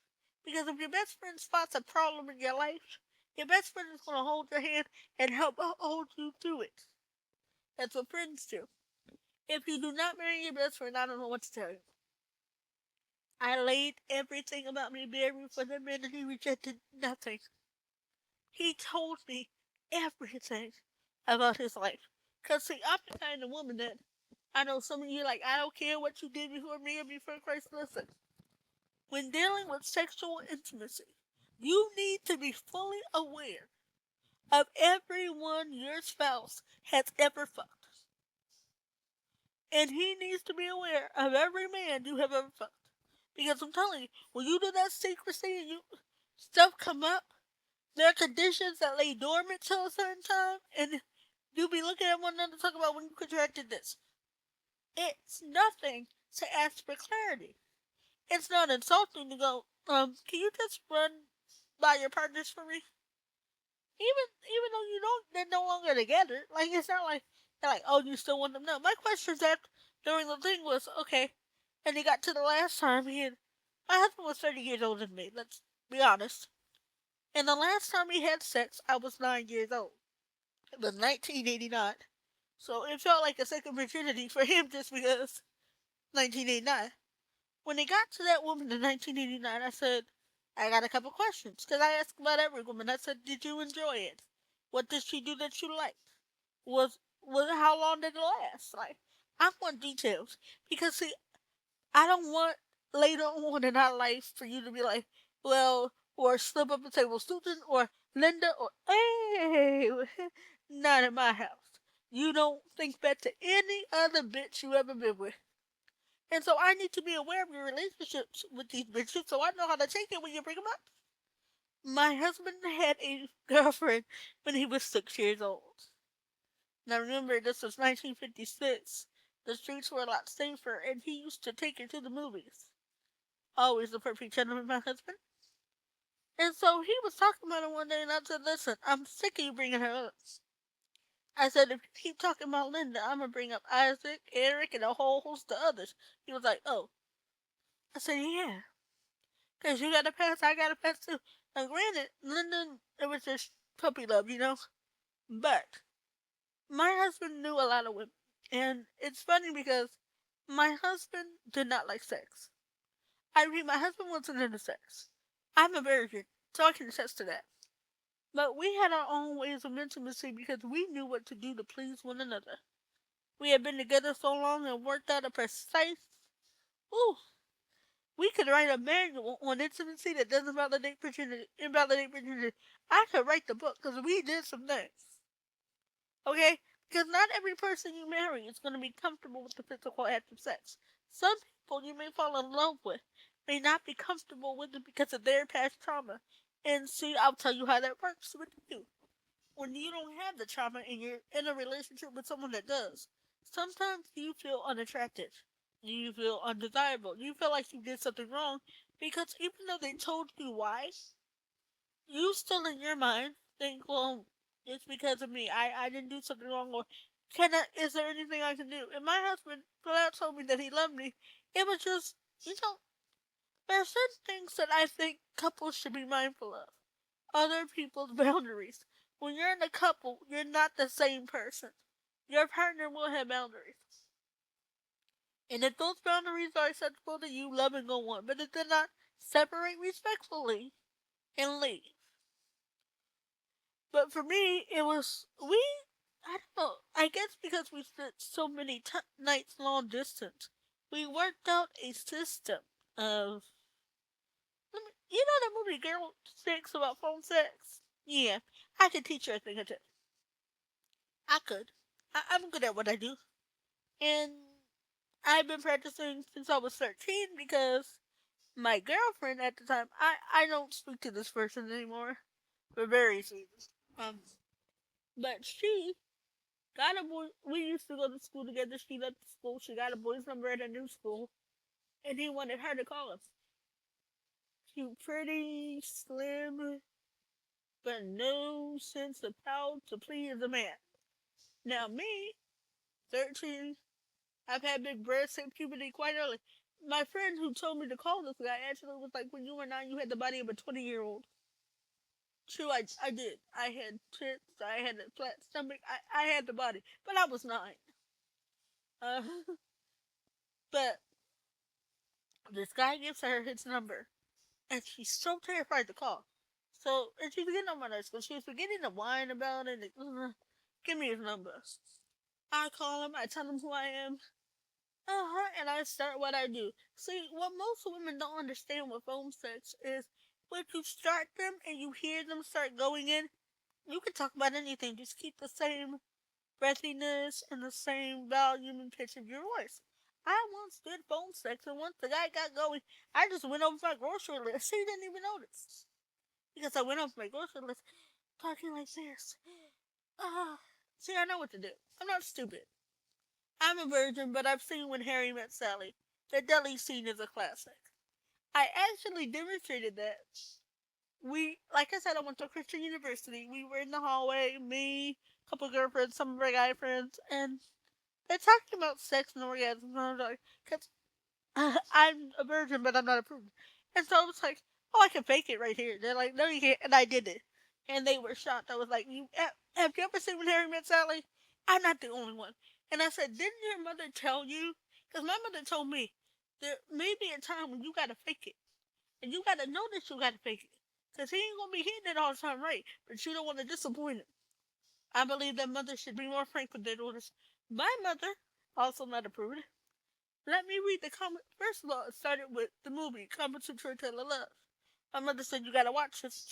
A: Because if your best friend spots a problem in your life, your best friend is gonna hold your hand and help hold you through it. That's what friends do. If you do not marry your best friend, I don't know what to tell you. I laid everything about me bare before that man and he rejected nothing. He told me everything about his life. Cause see, I'm the kind of woman that I know some of you like, I don't care what you did before me or before Christ. Listen, when dealing with sexual intimacy, you need to be fully aware of everyone your spouse has ever fucked. And he needs to be aware of every man you have ever fucked. Because I'm telling you, when you do that secrecy and you stuff come up, there are conditions that lay dormant till a certain time, and you'll be looking at one another talking about when you contracted this. It's nothing to ask for clarity. It's not insulting to go, can you just run by your partners for me? Even though you don't, they're no longer together. Like it's not like they're like, oh, you still want them? No. My questions after during the thing was okay, and he got to the last time he had. My husband was 30 years older than me. Let's be honest. And the last time he had sex, I was 9 years old. It was 1989. So it felt like a second virginity for him just because 1989. When he got to that woman in 1989, I said, I got a couple questions. Because I asked about every woman. I said, did you enjoy it? What did she do that you liked? Was how long did it last? Like, I want details. Because, see, I don't want later on in our life for you to be like, well, or slip up and say, well, Susan or Linda or, hey, not in my house. You don't think back to any other bitch you ever been with. And so I need to be aware of your relationships with these bitches so I know how to take it when you bring them up. My husband had a girlfriend when he was 6 years old. Now remember, this was 1956. The streets were a lot safer, and he used to take her to the movies. Always the perfect gentleman, my husband. And so he was talking about it one day, and I said, listen, I'm sick of you bringing her up. I said, if you keep talking about Linda, I'm going to bring up Isaac, Eric, and a whole host of others. He was like, oh. I said, yeah. Because you got a pass, I got a pass too. Now, granted, Linda, it was just puppy love, you know? But my husband knew a lot of women. And it's funny because my husband did not like sex. I mean, my husband wasn't into sex. I'm a virgin, so I can attest to that. But we had our own ways of intimacy because we knew what to do to please one another. We had been together so long and worked out a precise. Ooh, we could write a manual on intimacy that doesn't invalidate virginity. I could write the book because we did some things. Okay? Because not every person you marry is going to be comfortable with the physical act of sex. Some people you may fall in love with may not be comfortable with it because of their past trauma. And see, I'll tell you how that works with you. When you don't have the trauma and you're in a relationship with someone that does, sometimes you feel unattractive. You feel undesirable. You feel like you did something wrong because even though they told you why, you still in your mind think, well, it's because of me. I didn't do something wrong, or is there anything I can do? And my husband flat out told me that he loved me. It was just, you know, There are certain things that I think couples should be mindful of. Other people's boundaries. When you're in a couple, you're not the same person. Your partner will have boundaries. And if those boundaries are acceptable to you, love and go on. But if they're not, separate respectfully and leave. But for me, it was, I don't know, I guess because we spent so many nights long distance, we worked out a system of, you know that movie Girl 6 about phone sex? Yeah, I could teach her a thing or two. I could. I'm good at what I do. And I've been practicing since I was 13 because my girlfriend at the time, I don't speak to this person anymore for various reasons. But she got a boy. We used to go to school together. She left the school. She got a boy's number at a new school, and he wanted her to call him. She pretty, slim, but no sense of how to please a man. Now me, 13, I've had big breasts and puberty quite early. My friend who told me to call this guy actually was like, when you were 9, you had the body of a 20-year-old. True, I did. I had tits, I had a flat stomach, I had the body, but I was 9. Uh, but this guy gives her his number, and she's so terrified to call. So, and she's getting on my nerves because she was beginning to whine about it. And, give me his number. I call him, I tell him who I am, and I start what I do. See, what most women don't understand with phone sex is when you start them and you hear them start going in, you can talk about anything. Just keep the same breathiness and the same volume and pitch of your voice. I once did phone sex, and once the guy got going, I just went over my grocery list. He didn't even notice. Because I went over my grocery list talking like this. See, I know what to do. I'm not stupid. I'm a virgin, but I've seen When Harry Met Sally. The deli scene is a classic. I actually demonstrated that. Like I said, I went to a Christian university. We were in the hallway, me, a couple of girlfriends, some of our guy friends, and they're talking about sex and orgasms. And I was like, because I'm a virgin, but I'm not approved. And so I was like, oh, I can fake it right here. They're like, no, you can't. And I did it. And they were shocked. I was like, have you ever seen When Harry Met Sally? I'm not the only one. And I said, didn't your mother tell you? Because my mother told me there may be a time when you got to fake it. And you got to know that you got to fake it. Because he ain't going to be hitting it all the time right. But you don't want to disappoint him. I believe that mothers should be more frank with their daughters. My mother, also not approved, let me read the comment. First of all, it started with the movie, Kama Sutra Tale of Love. My mother said, you gotta watch this.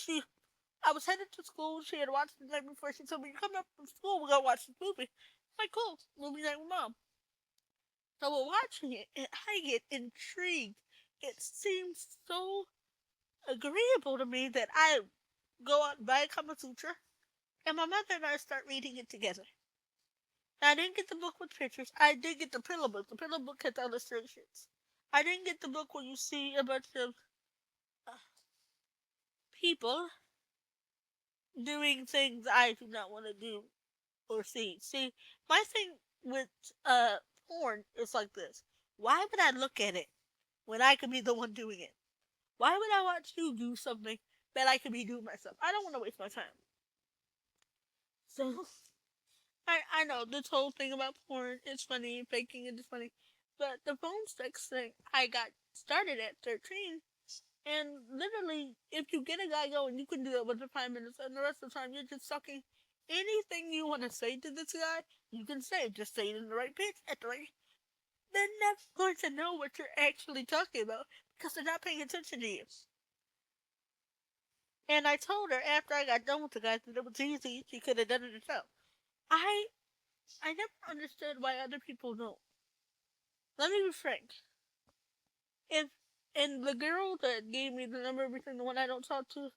A: I was headed to school. She had watched it the night before. She told me, you come up from school, we're gonna watch this movie. I'm like, cool. Movie night with mom. So we're watching it, and I get intrigued. It seems so agreeable to me that I go out and buy a Kama Sutra, and my mother and I start reading it together. Now, I didn't get the book with pictures. I did get the pillow book. The pillow book had illustrations. I didn't get the book where you see a bunch of uh, people doing things I do not want to do or see. See, my thing with porn is like this. Why would I look at it when I could be the one doing it? Why would I watch you do something that I could be doing myself? I don't want to waste my time. So I know this whole thing about porn is funny, faking it is funny, but the phone sex thing I got started at 13, and literally, if you get a guy going, you can do it within 5 minutes, and the rest of the time you're just sucking. Anything you want to say to this guy, you can say. Just say it in the right pitch at the right. They're never going to know what you're actually talking about because they're not paying attention to you. And I told her after I got done with the guy that it was easy. She could have done it herself. I I never understood why other people don't. Let me be frank. If and the girl that gave me the number between the one I don't talk to,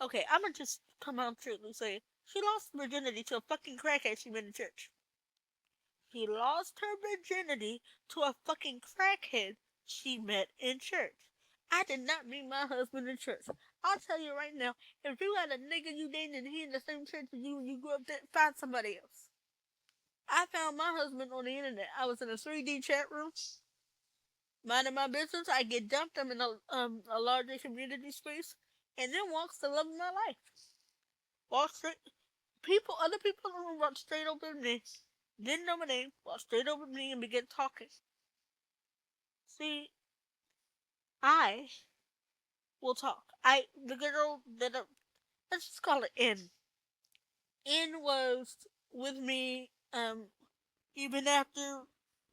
A: okay, I'm gonna just come out truth and say she lost virginity to a fucking crackhead she met in church. She lost her virginity to a fucking crackhead she met in church. I did not meet my husband in church. I'll tell you right now, if you got a nigga you dating and he in the same church as you and you grew up there, find somebody else. I found my husband on the internet. I was in a 3D chat room minding my business. I get dumped. I'm in a larger community space, and then walks the love of my life. Walk straight. Other people in the room walked straight over to me. Didn't know my name. Walked straight over to me and began talking. See, I will talk. The girl that let's just call it N. N was with me. Even after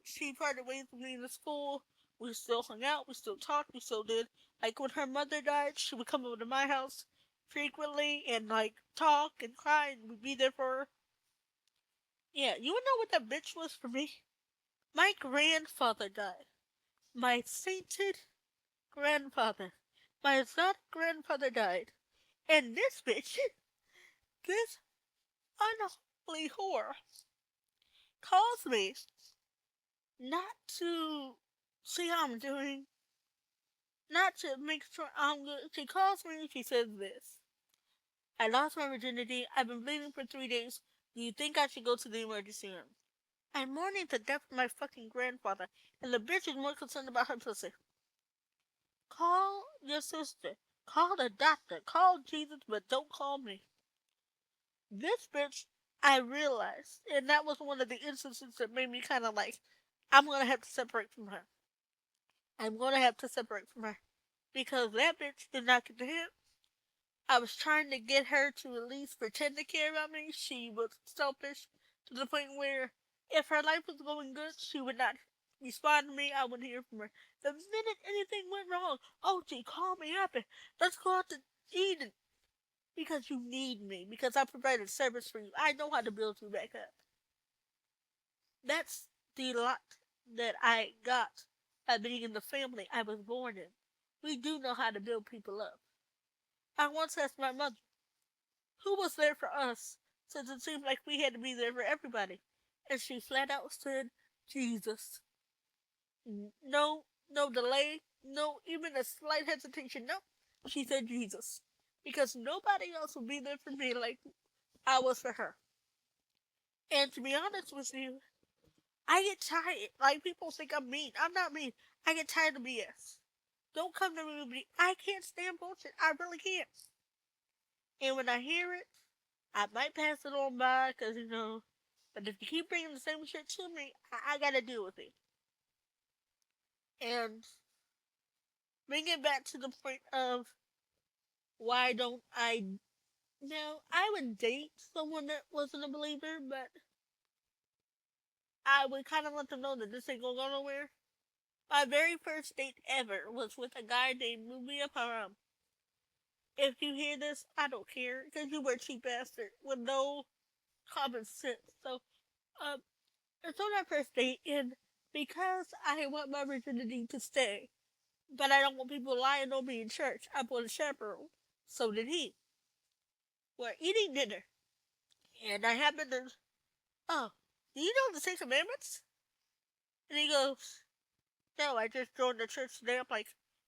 A: she parted ways with me in the school, we still hung out, we still talked, we still did. Like when her mother died, she would come over to my house frequently and like talk and cry and we'd be there for her. Yeah, you would know what that bitch was for me? My grandfather died. My sainted grandfather. My exotic grandfather died. And this bitch, this unholy whore, calls me not to see how I'm doing, not to make sure I'm good. She calls me and she says this. I lost my virginity. I've been bleeding for 3 days. Do you think I should go to the emergency room? I'm mourning the death of my fucking grandfather, and the bitch is more concerned about her pussy. Call your sister. Call the doctor. Call Jesus, but don't call me. This bitch, I realized, and that was one of the instances that made me kind of like, I'm gonna have to separate from her. I'm gonna have to separate from her. Because that bitch did not get the hint. I was trying to get her to at least pretend to care about me. She was selfish to the point where if her life was going good, she would not respond to me. I wouldn't hear from her. The minute anything went wrong, oh, gee, call me up and let's go out to eat because you need me, because I provided service for you. I know how to build you back up. That's the lot that I got by being in the family I was born in. We do know how to build people up. I once asked my mother, who was there for us, since it seemed like we had to be there for everybody? And she flat out said, Jesus. No delay, no even a slight hesitation. No, she said Jesus. Because nobody else would be there for me like I was for her. And to be honest with you, I get tired. Like people think I'm mean. I'm not mean. I get tired of BS. Don't come to me with me. I can't stand bullshit. I really can't. And when I hear it, I might pass it on by because, but if you keep bringing the same shit to me, I gotta deal with it. And bring it back to the point of why don't I. Now, I would date someone that wasn't a believer, but I would kind of let them know that this ain't gonna go nowhere. My very first date ever was with a guy named Mubia Param. If you hear this, I don't care, because you were a cheap bastard with no common sense. So, um, it's on our first date, and because I want my virginity to stay, but I don't want people lying on me in church, I put a chaperone. So did he. We're eating dinner, and I happen to, oh, do you know the Ten Commandments? And he goes, no, I just joined the church today. I'm like,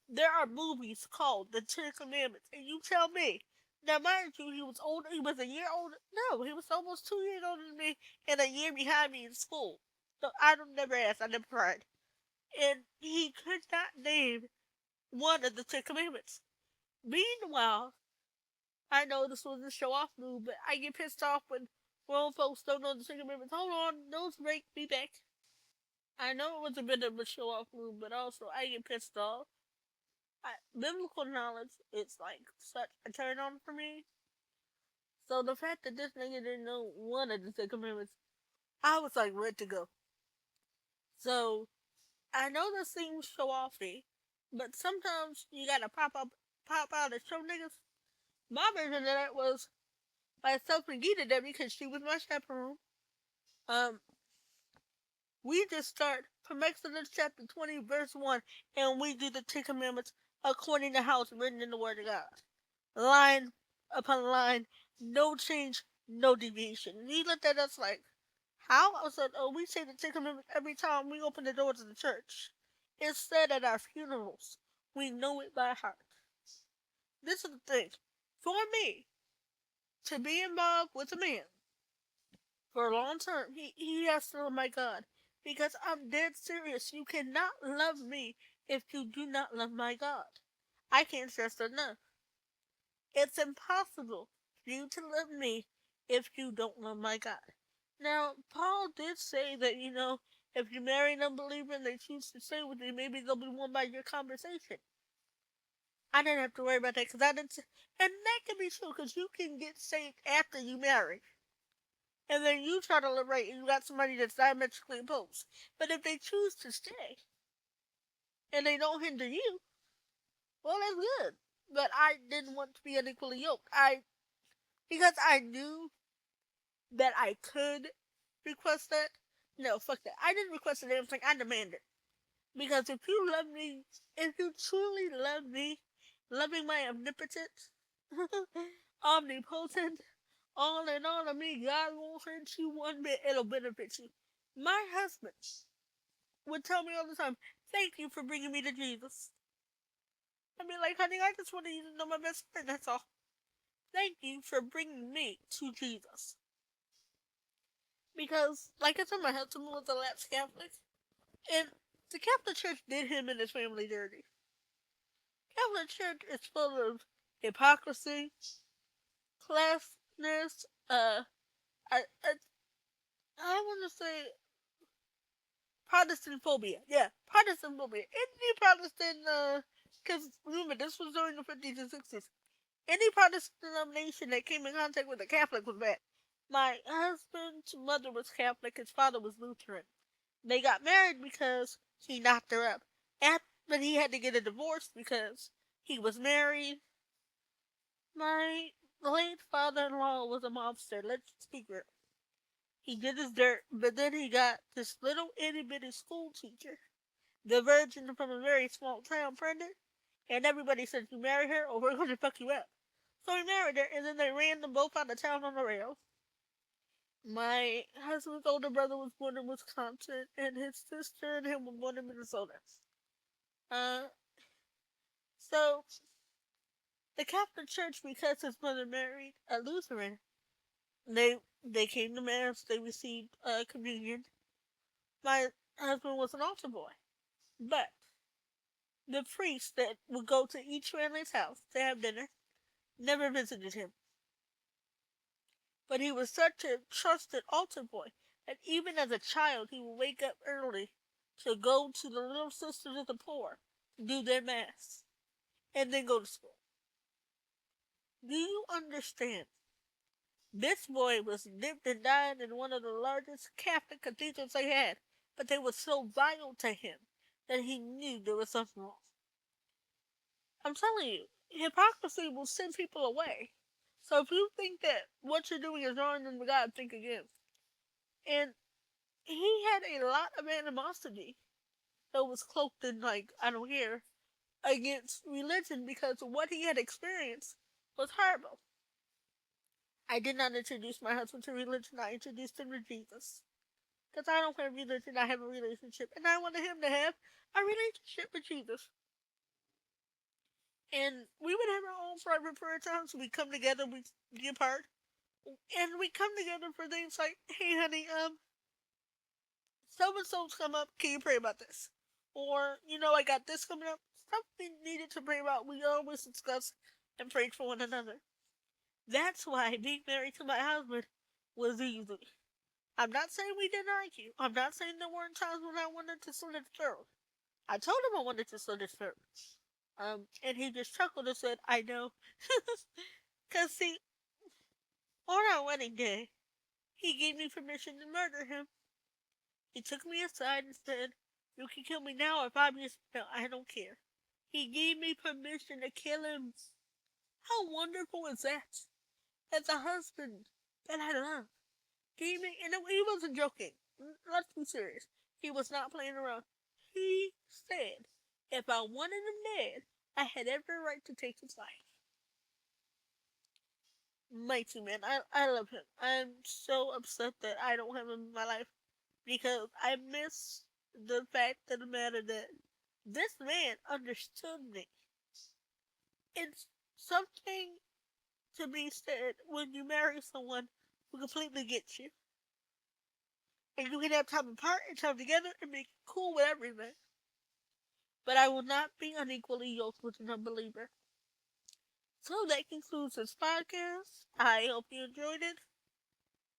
A: there are movies called The Ten Commandments, and you tell me. Now, mind you, he was older. He was a year older. No, he was almost 2 years older than me, and a year behind me in school. So I don't never ask. I never cried. And he could not name one of the Ten Commandments. Meanwhile, I know this was a show off move, but I get pissed off when grown folks don't know the Ten Commandments. Hold on, nose break, be back. I know it was a bit of a show off move, but also I get pissed off. Biblical knowledge is like such a turn on for me. So the fact that this nigga didn't know one of the Ten Commandments, I was like ready to go. So I know this seems show offy, but sometimes you gotta pop out and show niggas. My version of that was myself and Gita Debbie because she was my chaperone. Um, we just start from Exodus chapter 20, verse 1, and we do the Ten Commandments according to how it's written in the Word of God. Line upon line, no change, no deviation. And he looked at us like, how? I said, oh, we say the Ten Commandments every time we open the doors of the church. It's said at our funerals. We know it by heart. This is the thing. For me, to be involved with a man for a long term, he has to love my God. Because I'm dead serious. You cannot love me if you do not love my God. I can't stress enough. It's impossible for you to love me if you don't love my God. Now, Paul did say that, if you marry an unbeliever and they choose to stay with you, maybe they'll be won by your conversation. I didn't have to worry about that because I didn't. And that can be true because you can get saved after you marry. And then you try to live right and you got somebody that's diametrically opposed. But if they choose to stay and they don't hinder you, well, that's good. But I didn't want to be unequally yoked. Because I knew that I could request that. No, fuck that. I didn't request the damn thing. I demanded. Because if you love me, if you truly love me, loving my omnipotent, omnipotent, all in all of me, God won't hurt you one bit. It'll benefit you. My husband would tell me all the time, thank you for bringing me to Jesus. I'd be like, honey, I just wanted you to know my best friend, that's all. Thank you for bringing me to Jesus. Because, like I said, my husband was a lapsed Catholic. And the Catholic Church did him and his family dirty. Catholic Church is full of hypocrisy, classness, I, I, I want to say Protestant phobia. Yeah, Protestant phobia. Any Protestant, because remember, this was during the 50s and 60s. Any Protestant denomination that came in contact with a Catholic was bad. My husband's mother was Catholic, his father was Lutheran. They got married because he knocked her up. But he had to get a divorce because he was married. My late father-in-law was a mobster. Let's speak real. He did his dirt, but then he got this little itty-bitty school teacher, the virgin from a very small town, pregnant, and everybody said, you marry her or we're going to fuck you up. So he married her, and then they ran them both out of town on the rails. My husband's older brother was born in Wisconsin, and his sister and him were born in Minnesota. Uh, so the Catholic Church, because his mother married a Lutheran, they came to mass, they received communion. My husband was an altar boy, but the priest that would go to each family's house to have dinner never visited him. But he was such a trusted altar boy that even as a child he would wake up early to go to the Little Sisters of the Poor to do their mass and then go to school. Do you understand? This boy was lived and died in one of the largest Catholic cathedrals they had, but they were so vital to him that he knew there was something wrong. I'm telling you, hypocrisy will send people away. So if you think that what you're doing is wrong, then we gotta think again. And he had a lot of animosity that was cloaked in, like, I don't care, against religion because what he had experienced was horrible. I did not introduce my husband to religion, I introduced him to Jesus. Because I don't have religion, I have a relationship. And I wanted him to have a relationship with Jesus. And we would have our own private prayer times. We come together, we get apart. And we come together for things like, hey honey, so and so's come up, can you pray about this? Or, I got this coming up. Something needed to pray about. We always discuss and pray for one another. That's why being married to my husband was easy. I'm not saying we didn't argue. I'm not saying there weren't times when I wanted to slit his throat. I told him I wanted to slit his throat. And he just chuckled and said, I know. Because, see, on our wedding day, he gave me permission to murder him. He took me aside and said, you can kill me now or 5 years from now. I don't care. He gave me permission to kill him. How wonderful is that? As a husband that I love gave me, and he wasn't joking. Let's be serious. He was not playing around. He said, if I wanted him dead, I had every right to take his life. Mighty man, I love him. I'm so upset that I don't have him in my life because I miss the fact of the matter that this man understood me. It's something to be said when you marry someone who completely gets you. And you can have time apart and time together and be cool with everything. but I will not be unequally yoked with an unbeliever. So that concludes this podcast. I hope you enjoyed it.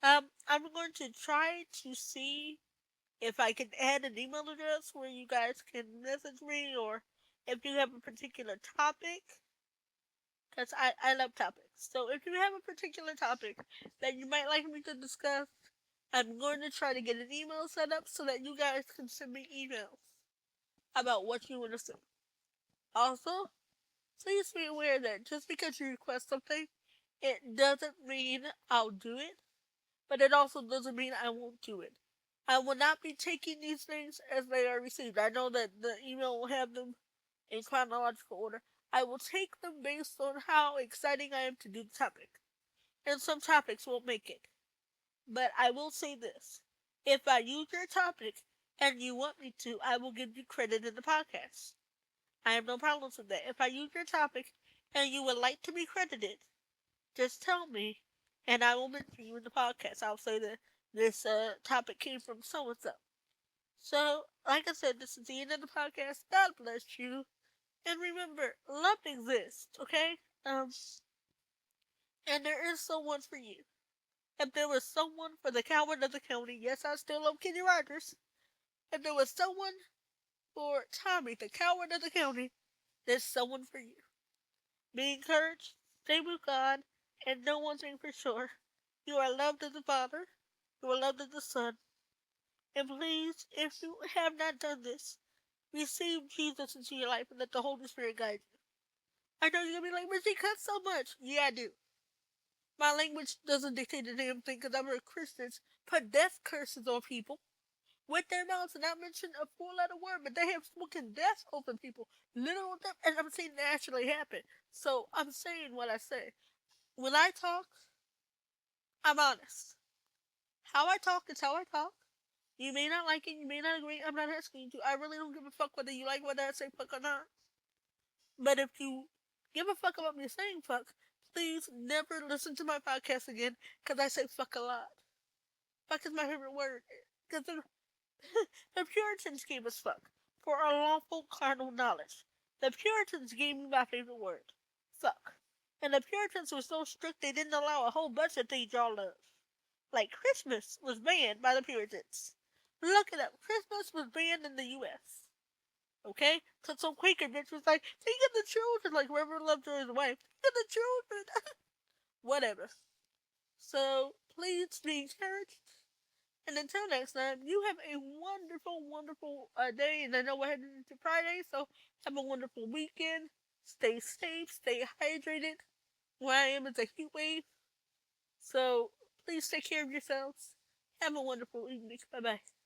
A: I'm going to try to see if I can add an email address where you guys can message me, or if you have a particular topic, because I love topics. So if you have a particular topic that you might like me to discuss, I'm going to try to get an email set up so that you guys can send me emails about what you want to see. Also, please be aware that just because you request something, it doesn't mean I'll do it, but it also doesn't mean I won't do it. I will not be taking these things as they are received. I know that the email will have them in chronological order. I will take them based on how exciting I am to do the topic. And some topics won't make it. But I will say this. If I use your topic and you want me to, I will give you credit in the podcast. I have no problems with that. If I use your topic and you would like to be credited, just tell me and I will mention you in the podcast. I'll say that this topic came from so and so. So, like I said, this is the end of the podcast. God bless you. And remember, love exists, okay? Um, and there is someone for you. If there was someone for the coward of the county, yes, I still love Kenny Rogers. If there was someone for Tommy, the coward of the county, there's someone for you. Be encouraged, stay with God, and know one thing for sure. You are loved as a father, you are loved as a son. And please, if you have not done this, receive Jesus into your life and let the Holy Spirit guide you. I know you're going to be like, but she cuts so much. Yeah, I do. My language doesn't dictate a damn thing because I've heard Christians put death curses on people with their mouths and not mention a four-letter word, but they have spoken death over people, literal death, and I'm saying it actually happened. So I'm saying what I say. When I talk, I'm honest. How I talk is how I talk. You may not like it, you may not agree. I'm not asking you to. I really don't give a fuck whether you like what I say fuck or not. But if you give a fuck about me saying fuck, please never listen to my podcast again because I say fuck a lot. Fuck is my favorite word. Because the Puritans gave us fuck for our lawful carnal knowledge. The Puritans gave me my favorite word. Fuck. And the Puritans were so strict they didn't allow a whole bunch of things y'all love. Like Christmas was banned by the Puritans. Look it up. Christmas was banned in the U.S. Okay? So some Quaker bitch was like, think of the children, like Reverend Lovejoy's wife. Think of the children. Whatever. So, please be encouraged. And until next time, you have a wonderful, wonderful day. And I know we're heading into Friday, so have a wonderful weekend. Stay safe, stay hydrated. Where I am is a heat wave. So, please take care of yourselves. Have a wonderful evening. Bye bye.